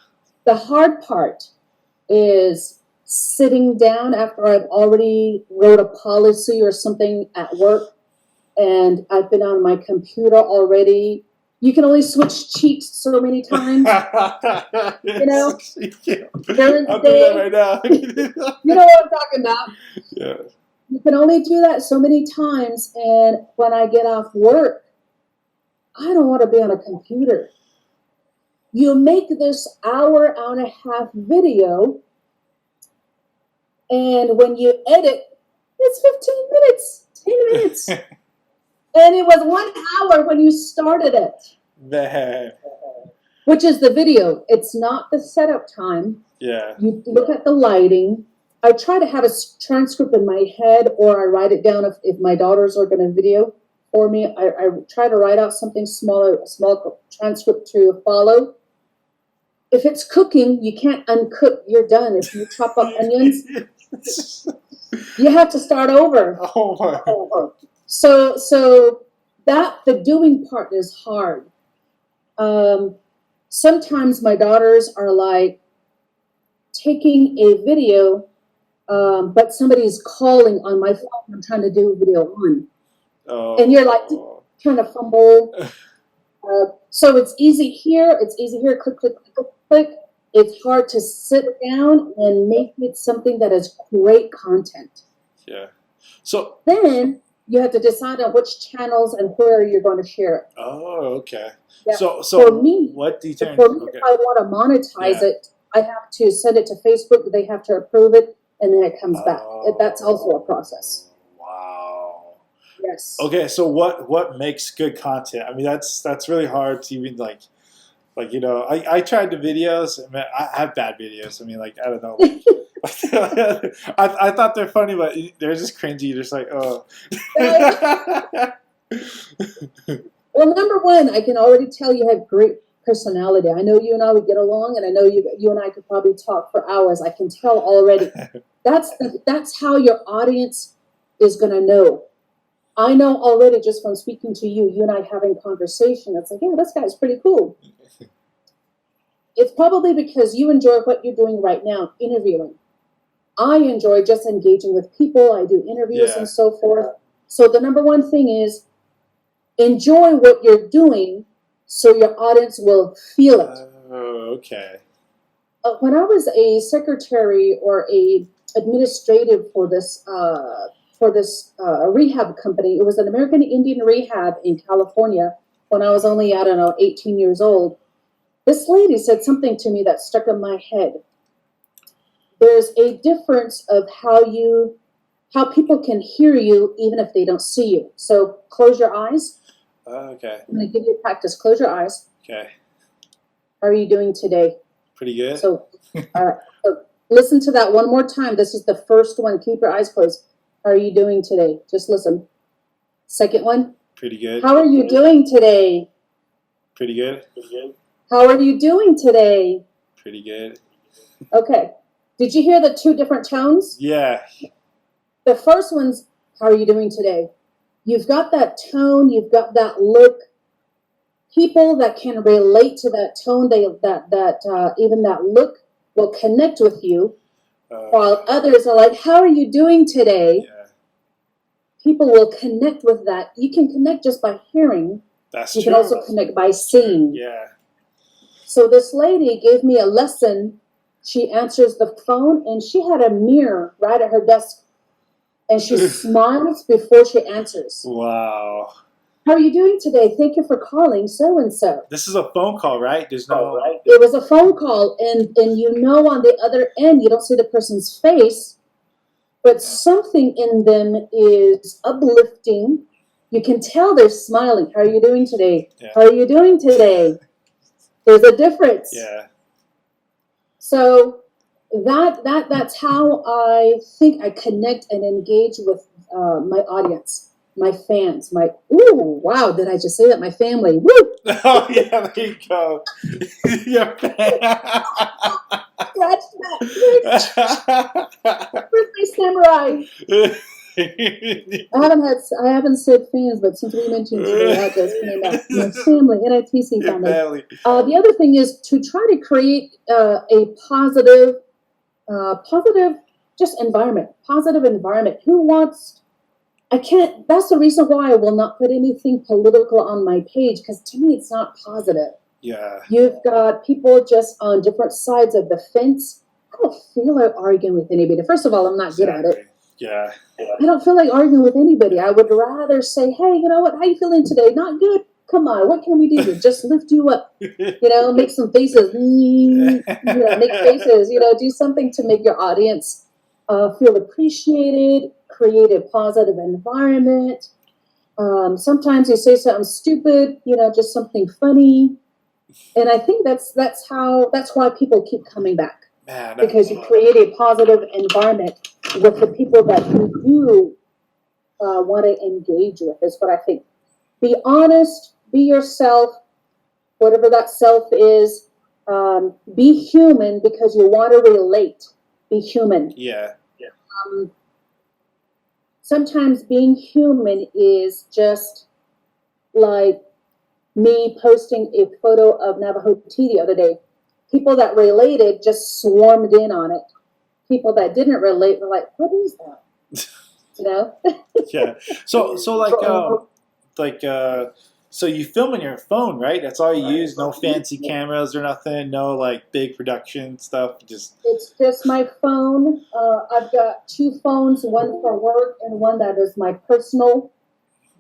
The hard part is sitting down after I've already wrote a policy or something at work, and I've been on my computer already. You can only switch cheeks so many times. You know? During the day. Right now. You know what I'm talking about. Yeah. You can only do that so many times, and when I get off work, I don't want to be on a computer. You make this hour and a half video, and when you edit, it's 15 minutes, 10 minutes. And it was 1 hour when you started it. Man. Which is the video. It's not the setup time. Yeah. You look at the lighting. I try to have a transcript in my head, or I write it down if my daughters are going to video for me. I try to write out something smaller, a small transcript to follow. If it's cooking, you can't uncook. You're done. If you chop up onions, you have to start over. Oh my. So that the doing part is hard. Sometimes my daughters are like taking a video, but somebody's calling on my phone. I'm trying to do a video on, and you're like trying to fumble. So it's easy here. Click. It's hard to sit down and make it something that is great content. Yeah. So then you have to decide on which channels and where you're going to share it. Oh, okay. Yeah. So for me, what do you think? For me, if I want to monetize it, I have to send it to Facebook. They have to approve it, and then it comes back. That's also a process. Wow. Yes. Okay, so what makes good content? I mean, that's really hard to even I tried the videos. I mean, I have bad videos. I mean, I don't know. I thought they're funny, but they're just cringy. Just Well, number one, I can already tell you have great personality. I know you and I would get along, and I know you and I could probably talk for hours. I can tell already. That's how your audience is going to know. I know already just from speaking to you and I having conversation. It's like, yeah, this guy's pretty cool. It's probably because you enjoy what you're doing right now, interviewing. I enjoy just engaging with people. I do interviews and so forth. So the number one thing is enjoy what you're doing so your audience will feel it. Okay. When I was a secretary or a administrative for this for this rehab company. It was an American Indian rehab in California when I was only, I don't know, 18 years old. This lady said something to me that stuck in my head. There's a difference of how people can hear you even if they don't see you. So close your eyes. Okay. I'm going to give you a practice. Close your eyes. Okay. How are you doing today? Pretty good. So, so listen to that one more time. This is the first one. Keep your eyes closed. How are you doing today? Just listen. Second one. Pretty good. How are you doing today? Pretty good. How are you doing today? Pretty good. Okay. Did you hear the two different tones? Yeah. The first one's, how are you doing today? You've got that tone. You've got that look. People that can relate to that tone, even that look will connect with you, while others are like, how are you doing today? Yeah. People will connect with that. You can connect just by hearing. That's you true. can also connect by seeing. Yeah. So this lady gave me a lesson. She answers the phone, and she had a mirror right at her desk, and she smiles before she answers. Wow. How are you doing today? Thank you for calling so-and-so. This is a phone call, right? There's no... It was a phone call, and on the other end, you don't see the person's face, but something in them is uplifting. You can tell they're smiling. How are you doing today? Yeah. How are you doing today? There's a difference. Yeah. So that's how I think I connect and engage with my audience, my fans, ooh, wow, did I just say that? My family, woo! Oh, yeah, there you go. Your Scratch that. Where's my samurai? I haven't said fans, but since we mentioned today, that just came out. My family, NITC family. The other thing is to try to create a positive just environment. Positive environment. Who wants? I can't. That's the reason why I will not put anything political on my page, because to me it's not positive. Yeah. You've got people just on different sides of the fence. I don't feel like arguing with anybody. First of all, I'm not good at it. Yeah. I don't feel like arguing with anybody. I would rather say, hey, you know what? How you feeling today? Not good. Come on. What can we do to just lift you up? Make some faces. Make faces. Do something to make your audience feel appreciated, create a positive environment. Sometimes you say something stupid, just something funny. And I think that's why people keep coming back. Man, because you create a positive environment with the people that you do want to engage with, is what I think. Be honest, be yourself, whatever that self is. Be human because you want to relate. Be human. Yeah. Sometimes being human is just like me posting a photo of Navajo tea the other day. People that related just swarmed in on it. People that didn't relate were like, what is that? Yeah. So you film on your phone, right? That's all you use? No fancy cameras or nothing? No, like, big production stuff? It's just my phone. I've got two phones, one for work and one that is my personal.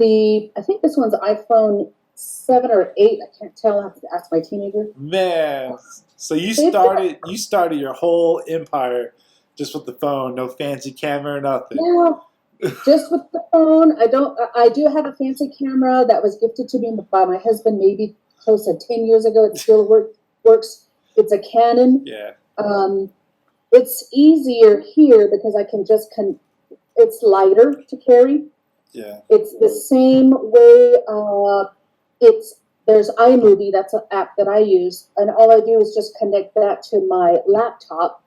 I think this one's iPhone 7 or 8. I can't tell. I have to ask my teenager. Man. So you started your whole empire just with the phone, no fancy camera or nothing. Yeah, just with the phone. I do have a fancy camera that was gifted to me by my husband maybe close to 10 years ago. It still works. It's a Canon. Yeah. It's easier here because I can just it's lighter to carry. Yeah. It's the same way. There's iMovie, that's an app that I use, and all I do is just connect that to my laptop,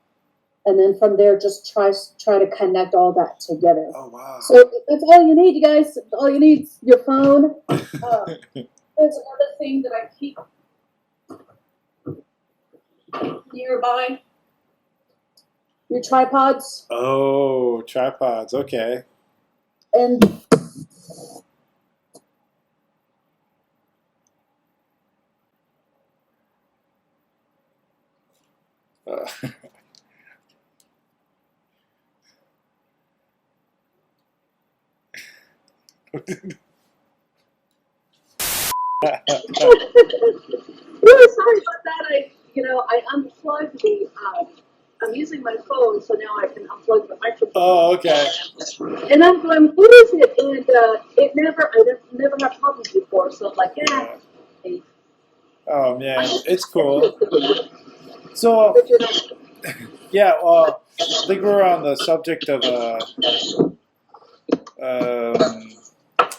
and then from there just try to connect all that together. Oh, wow. So that's all you need, you guys. All you need is your phone. There's another thing that I keep nearby. Your tripods. Oh, tripods. Okay. And Really sorry about that. I unplugged the. I'm using my phone, so now I can unplug the microphone. Oh, okay. And I'm going, what is it? And I never had problems before, so I'm like, yeah. Hey. Oh man, it's cool. So, yeah, I think we're on the subject of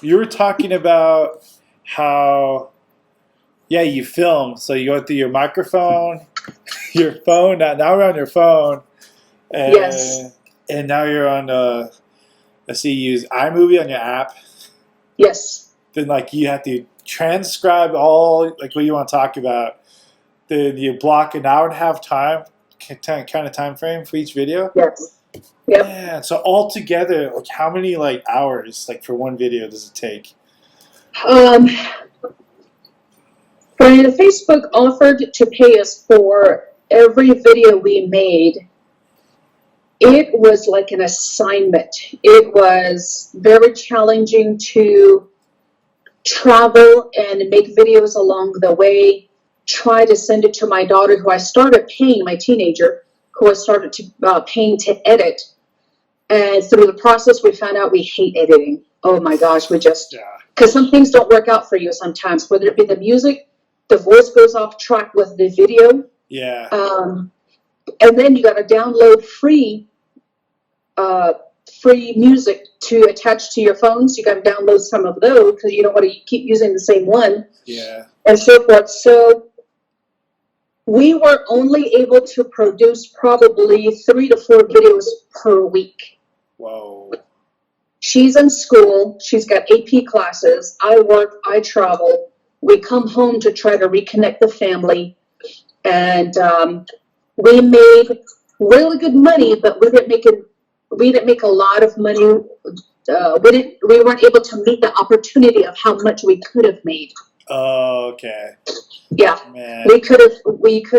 you were talking about how, yeah, you film. So you go through your microphone, your phone. Now we're on your phone, and, Yes. And now you're on. Let's see, you use iMovie on your app. Yes. Then like you have to transcribe all like what you want to talk about. Then you block an hour and a half time kind of time frame for each video. Yes. Yep. Yeah. So altogether, like how many like hours like for one video does it take? When Facebook offered to pay us for every video we made, it was like an assignment. It was very challenging to travel and make videos along the way, try to send it to my daughter, who I started paying, my teenager, who I started to paying to edit. And through the process, we found out we hate editing. Oh my gosh, because some things don't work out for you sometimes, whether it be the music, the voice goes off track with the video. Yeah. And then you got to download free music to attach to your phones. You got to download some of those because you don't want to keep using the same one. Yeah. And so forth. So we were only able to produce probably 3 to 4 videos per week. Whoa. She's in school. She's got AP classes. I work. I travel. We come home to try to reconnect the family. And we made really good money, but we didn't make a lot of money. We weren't able to meet the opportunity of how much we could have made. Oh, okay. Yeah, man. we could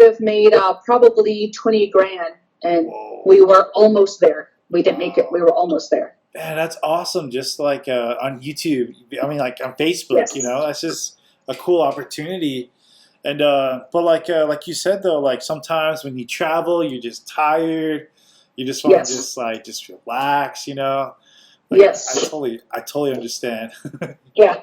have made probably 20 grand, and Whoa. We were almost there. We didn't make it. We were almost there. Man, that's awesome. Just like on YouTube, I mean, like on Facebook, Yes. That's just a cool opportunity. And but like you said though, like sometimes when you travel, you're just tired. You just want to just relax, Like, yes. I totally understand. Yeah,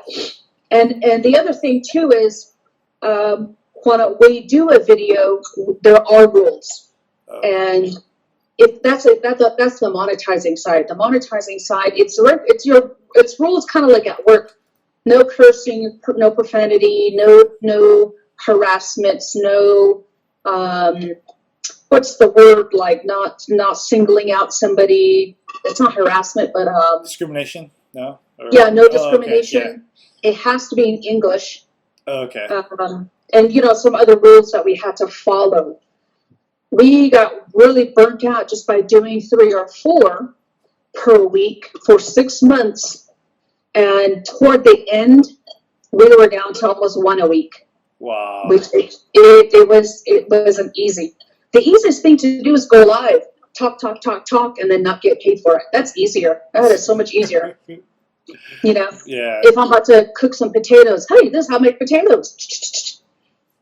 and the other thing too is when we do a video, there are rules, and if that's the monetizing side. The monetizing side, it's rules kind of like at work. No cursing, no profanity, no harassments, no what's the word, like not singling out somebody. It's not harassment, but discrimination. No. No discrimination. Okay. Yeah. It has to be in English. Okay. And some other rules that we had to follow. We got really burnt out just by doing 3 or 4 per week for 6 months, and toward the end, we were down to almost 1 a week. Wow. Which it wasn't easy. The easiest thing to do is go live, talk, and then not get paid for it. That's easier. That is so much easier. Yeah. If I'm about to cook some potatoes, hey, this is how I make potatoes.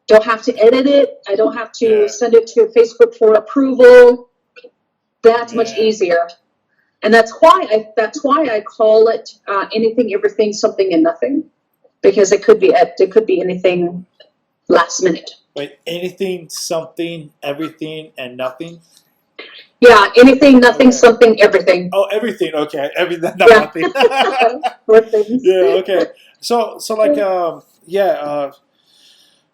Don't have to edit it. I don't have to send it to Facebook for approval. That's much easier. And that's why I call it anything, everything, something, and nothing, because it could be anything last minute. Wait, anything, something, everything, and nothing? Yeah, anything, nothing, something, everything. Oh, everything. Okay, everything, not nothing. Yeah. Okay. So like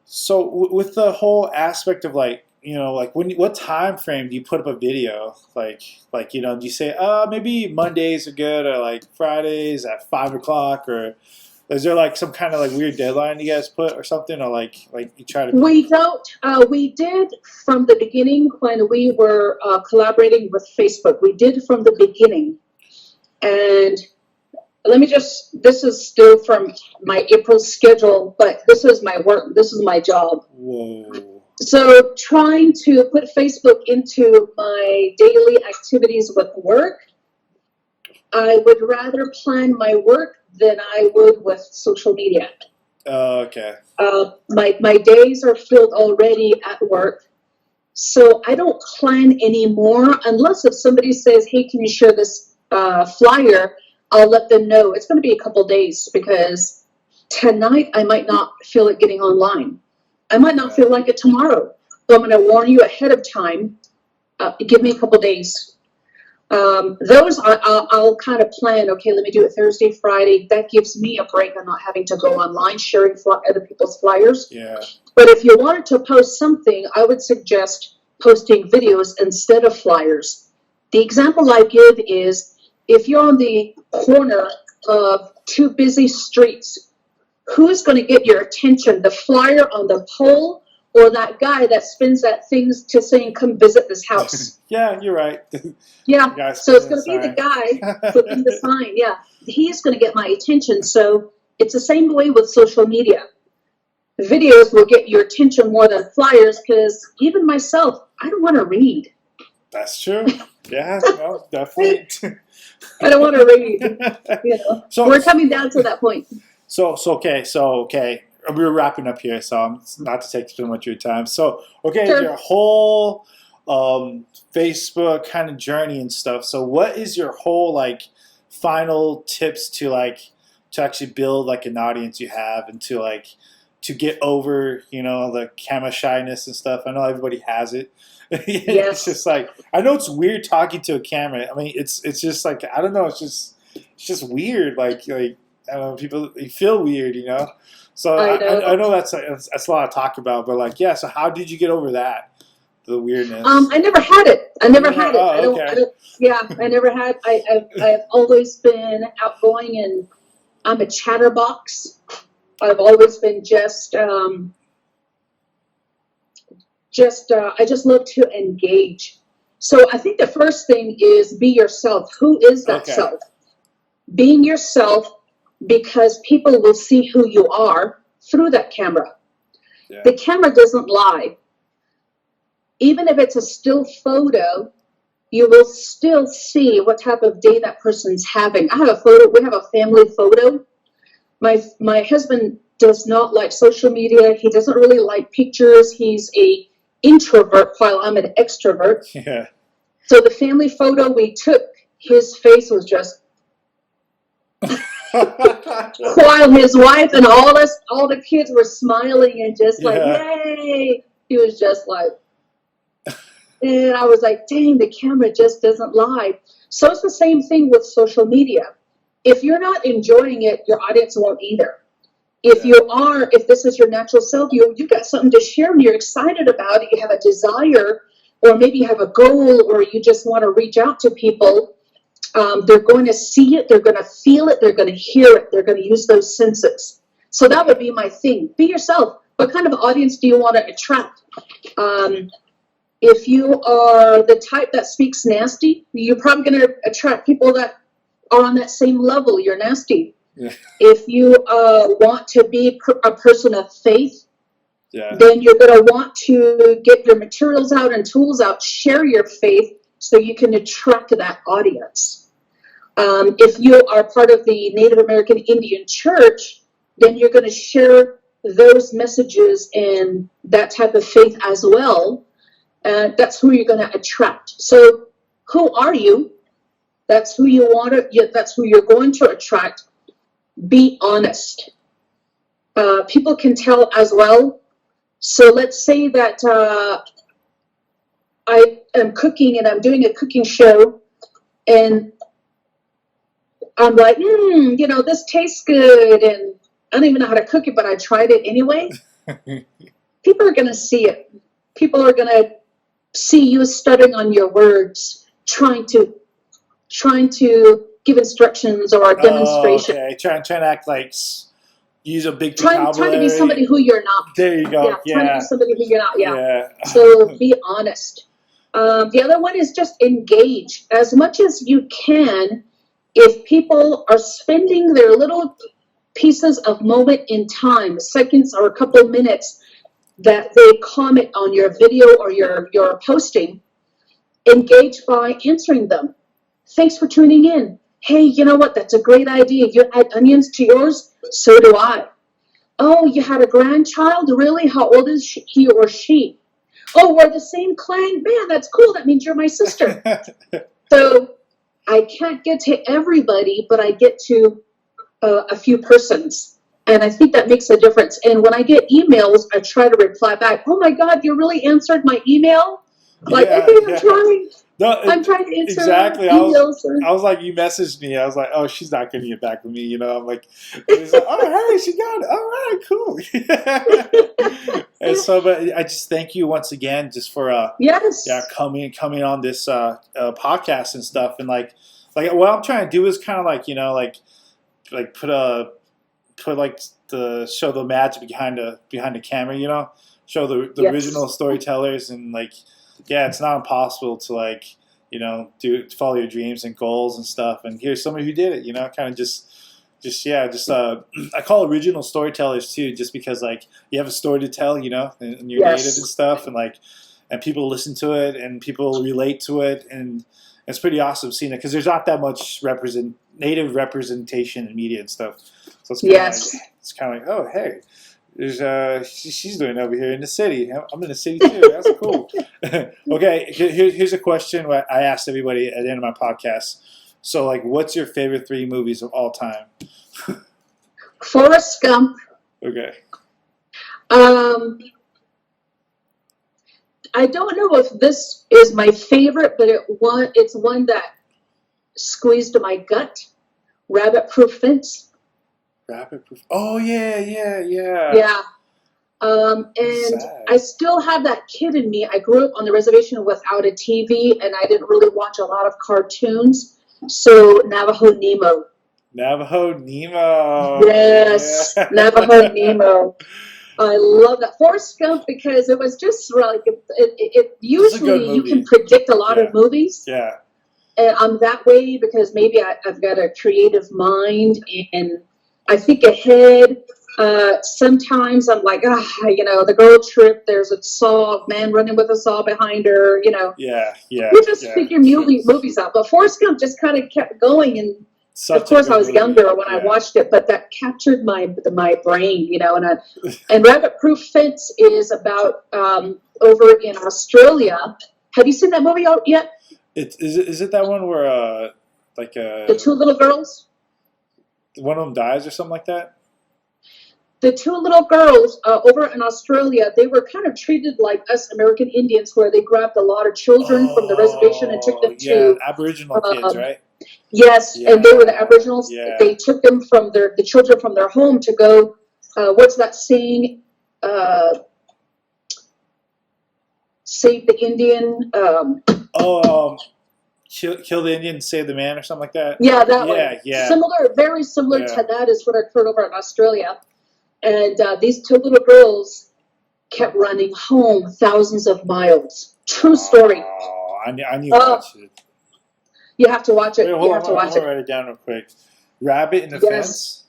So with the whole aspect of like what time frame do you put up a video? Like do you say maybe Mondays are good, or like Fridays at 5 o'clock, or is there like some kind of like weird deadline you guys put or something, or like you try to? We don't. We did from the beginning when we were collaborating with Facebook. We did from the beginning, and this is still from my April schedule, but this is my work. This is my job. Whoa. So trying to put Facebook into my daily activities with work, I would rather plan my work than I would with social media. Okay. My days are filled already at work, so I don't plan anymore unless if somebody says, "Hey, can you share this flyer?" I'll let them know it's going to be a couple days because tonight I might not feel it getting online. I might not feel like it tomorrow. So I'm going to warn you ahead of time. Give me a couple days. Those I'll kind of plan. Okay, let me do it Thursday, Friday. That gives me a break. I'm not having to go online sharing other people's flyers. Yeah. But if you wanted to post something, I would suggest posting videos instead of flyers. The example I give is if you're on the corner of two busy streets, who's going to get your attention? The flyer on the pole or that guy that spins that thing to saying, "Come visit this house"? Yeah, you're right. Yeah, so it's going to be the guy flipping the sign. Yeah, he's going to get my attention. So it's the same way with social media. Videos will get your attention more than flyers because even myself, I don't want to read. That's true. Yeah, no, definitely. I don't want to read. So we're coming down to that point. So okay. We're wrapping up here, so not to take too much of your time. So, okay, sure. Your whole Facebook kind of journey and stuff. So, what is your whole final tips to actually build an audience you have and to get over the camera shyness and stuff? I know everybody has it. It's just I know it's weird talking to a camera. I mean, it's just I don't know. It's just weird. I don't know. People you feel weird, So I know that's a lot to talk about, but so how did you get over that, the weirdness? I never had it. I never had it. Oh, I never had. I've always been outgoing, and I'm a chatterbox. I've always been I just love to engage. So I think the first thing is be yourself. Who is that self? Being yourself, because people will see who you are through that camera. Yeah. The camera doesn't lie. Even if it's a still photo, you will still see what type of day that person's having. I have a photo. We have a family photo. My husband does not like social media. He doesn't really like pictures. He's a introvert while I'm an extrovert. Yeah. So the family photo we took, his face was just while his wife and all the kids were smiling and just yay, he was just and I was like, dang, the camera just doesn't lie. So it's the same thing with social media. If you're not enjoying it, your audience won't either. If this is your natural self, you got something to share and you're excited about it, you have a desire, or maybe you have a goal, or you just want to reach out to people, they're going to see it, they're going to feel it, they're going to hear it, they're going to use those senses. So that would be my thing. Be yourself. What kind of audience do you want to attract? If you are the type that speaks nasty, you're probably going to attract people that are on that same level. You're nasty. Yeah. If you want to be a person of faith, then you're going to want to get your materials out and tools out, share your faith so you can attract that audience. If you are part of the Native American Indian Church, then you're going to share those messages and that type of faith as well. That's who you're going to attract. So who are you? That's who you want to. That's who you're going to attract. Be honest. People can tell as well. So let's say that I am cooking and I'm doing a cooking show, and I'm like, this tastes good, and I don't even know how to cook it, but I tried it anyway. People are going to see it. People are going to see you stuttering on your words, trying to give instructions or a demonstration. Okay, trying to act use a big vocabulary. Trying to be somebody who you're not. There you go. Yeah. Trying to be somebody who you're not. Yeah. So be honest. The other one is just engage as much as you can. If people are spending their little pieces of moment in time, seconds or a couple minutes, that they comment on your video or your posting, engage by answering them. Thanks for tuning in. Hey, you know what? That's a great idea. You add onions to yours? So do I. Oh, you had a grandchild? Really? How old is he or she? Oh, we're the same clan. Man, that's cool. That means you're my sister. So I can't get to everybody, but I get to a few persons. And I think that makes a difference. And when I get emails, I try to reply back. Oh my God, you really answered my email? Like, okay, I'm trying. No, I'm trying to answer exactly. emails. I was like, you messaged me. I was like, oh, she's not going to get back with me. You know, I'm like, oh, hey, she got it. All right, cool. And so, but I just thank you once again, just for yes, coming on this podcast and stuff. And like what I'm trying to do is kind of like, you know, like put like the show the magic behind the camera. You know, show the yes. original storytellers and like. Yeah, it's not impossible to like, you know, follow your dreams and goals and stuff. And here's somebody who did it, you know, kind of I call original storytellers too, just because like you have a story to tell, you know, and you're yes. native and stuff, and like, and people listen to it and people relate to it, and it's pretty awesome seeing it because there's not that much native representation in media and stuff. So it's kind of like, oh hey. There's she's doing it over here in the city. I'm in the city too. That's cool. Okay, here's a question I asked everybody at the end of my podcast. So, like, what's your favorite 3 movies of all time? Forrest Gump. Okay. I don't know if this is my favorite, but it's one that squeezed my gut. Rabbit Proof Fence. Rabbit Proof. Oh yeah. Yeah. And sad. I still have that kid in me. I grew up on the reservation without a TV, and I didn't really watch a lot of cartoons. So Navajo Nemo. Navajo Nemo. Yes, yeah. Navajo Nemo. I love that. Forrest Gump because it was just like it usually you can predict a lot of movies. Yeah. And I'm that way because maybe I've got a creative mind and I think ahead. Sometimes I'm like, you know, the girl trip, there's a man running with a saw behind her, you know. Yeah. You just figure movies out. But Forrest Gump just kind of kept going. And of course I was younger when I watched it, but that captured my brain, you know. And Rabbit Proof Fence is about over in Australia. Have you seen that movie yet? Is it that one where the 2 little girls? One of them dies or something like that? The 2 little girls over in Australia, they were kind of treated like us American Indians, where they grabbed a lot of children from the reservation and took them to Aboriginal kids, right? Yes, and they were the Aboriginals. Yeah. They took them from the children from their home to go. What's that saying? Save the Indian. Kill the Indian, save the man, or something like that. Yeah, that one. Yeah. Very similar to that is what I've heard over in Australia. And these 2 little girls kept running home thousands of miles. True story. Oh, I need to watch it. You have to watch it. Wait, hold on, write it down real quick. Rabbit in the Fence?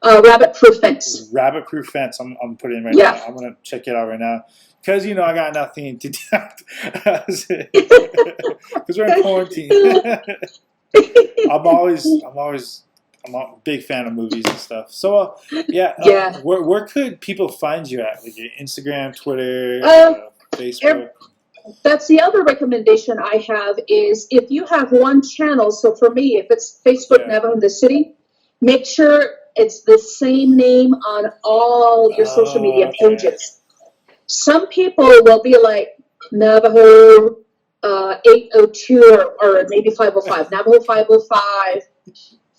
Rabbit Proof Fence. Rabbit Proof Fence. I'm putting it right now. I'm going to check it out right now. Because, you know, I got nothing to do. Because we're in quarantine. I'm a big fan of movies and stuff. So, where could people find you at? Like your Instagram, Twitter, Facebook? That's the other recommendation I have is if you have one channel, so for me, if it's Facebook Navajo in the City, make sure it's the same name on all your social media pages. Some people will be like Navajo 802 or maybe 505, Navajo 505,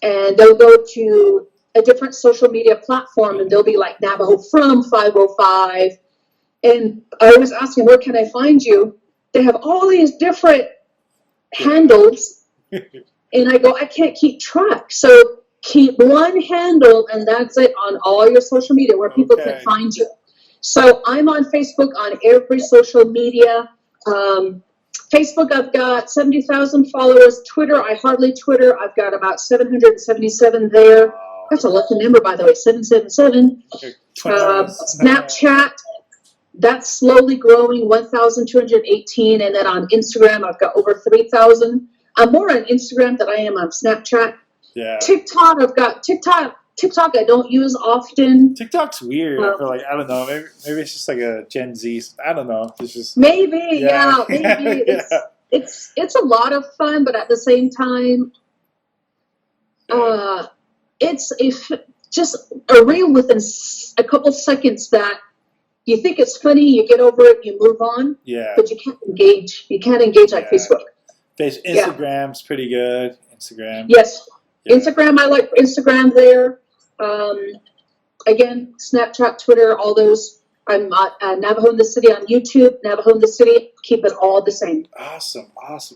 and they'll go to a different social media platform and they'll be like Navajo from 505. And I was asking, where can I find you? They have all these different handles. And I go, I can't keep track. So keep one handle and that's it on all your social media where people can find you. So I'm on Facebook on every social media. Facebook, I've got 70,000 followers. Twitter, I hardly Twitter. I've got about 777 there. That's a lucky number, by the way, 777. Snapchat, that's slowly growing, 1,218. And then on Instagram, I've got over 3,000. I'm more on Instagram than I am on Snapchat. Yeah. TikTok, I've got TikTok. TikTok I don't use often. TikTok's weird. I feel like, I don't know. Maybe it's just like a Gen Z. I don't know. It's just maybe, maybe yeah. it's a lot of fun, but at the same time, it's just a reel within a couple seconds that you think it's funny, you get over it, you move on. Yeah. But you can't engage. You can't engage like Facebook. Instagram's pretty good. Instagram. Yes. Yeah. Instagram, I like Instagram there. Again, Snapchat, Twitter, all those. I'm Navajo in the City on YouTube. Navajo in the City. Keep it all the same. Awesome.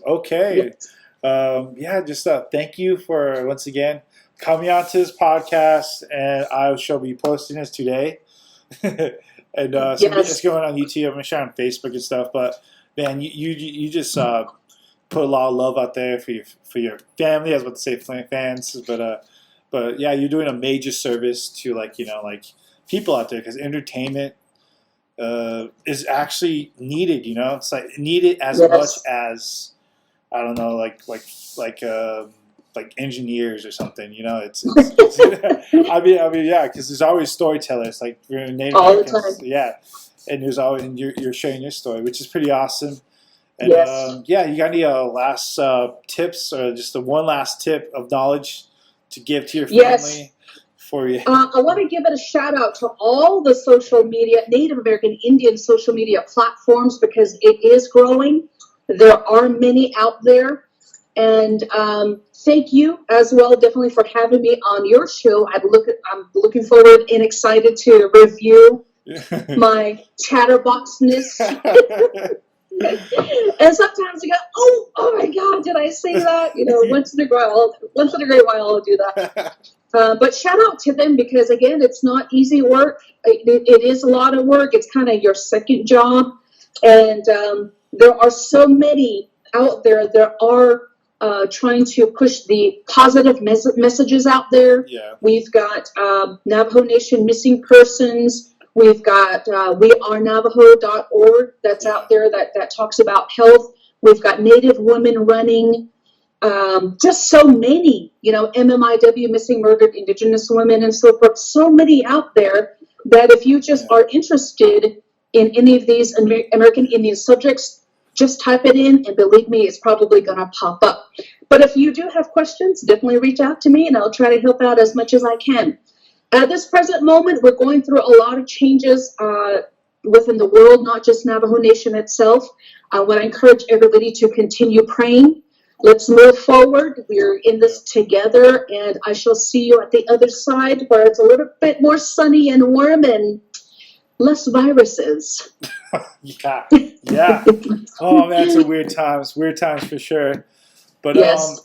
Okay. Yes. Just thank you for once again coming on to this podcast, and I shall be posting this today. And so it's going on YouTube. I'm gonna share on Facebook and stuff. But man, you just put a lot of love out there for your family. I was about to say fans, but yeah, you're doing a major service to like people out there, because entertainment is actually needed. It's like needed as much as I don't know, like engineers or something. It's I mean, yeah, because there's always storytellers, like we're Native Americans, and there's always, and you're sharing your story, which is pretty awesome. And you got any last tips, or just the one last tip of knowledge to give to your family? For you, I want to give it a shout out to all the social media, Native American Indian social media platforms, because it is growing. There are many out there. And thank you as well, definitely, for having me on your show. I'm looking forward and excited to review my chatterboxness. And sometimes you go, oh my God, did I say that? Once in a great while I'll do that. But shout out to them, because again, it's not easy work. It is a lot of work. It's kind of your second job, and there are so many out there. There are trying to push the positive messages out there. Yeah. We've got Navajo Nation missing persons. We've got wearenavajo.org that's out there that talks about health. We've got Native women running. Just so many, MMIW, missing murdered Indigenous women, and so forth. So many out there that if you just are interested in any of these American Indian subjects, just type it in, and believe me, it's probably going to pop up. But if you do have questions, definitely reach out to me, and I'll try to help out as much as I can. At this present moment, we're going through a lot of changes within the world, not just Navajo Nation itself. I want to encourage everybody to continue praying. Let's move forward. We're in this together, and I shall see you at the other side, where it's a little bit more sunny and warm and less viruses. Yeah. Oh man, it's a weird times for sure. But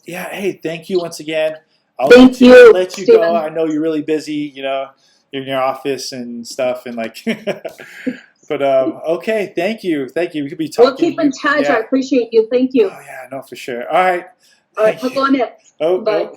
hey, thank you once again. I'll let you go. I know you're really busy. You're in your office and stuff, and like. But okay, thank you. We could be talking. We'll keep in touch. I appreciate you. Thank you. Oh yeah, no, for sure. All right. All right, hook on it. Bye.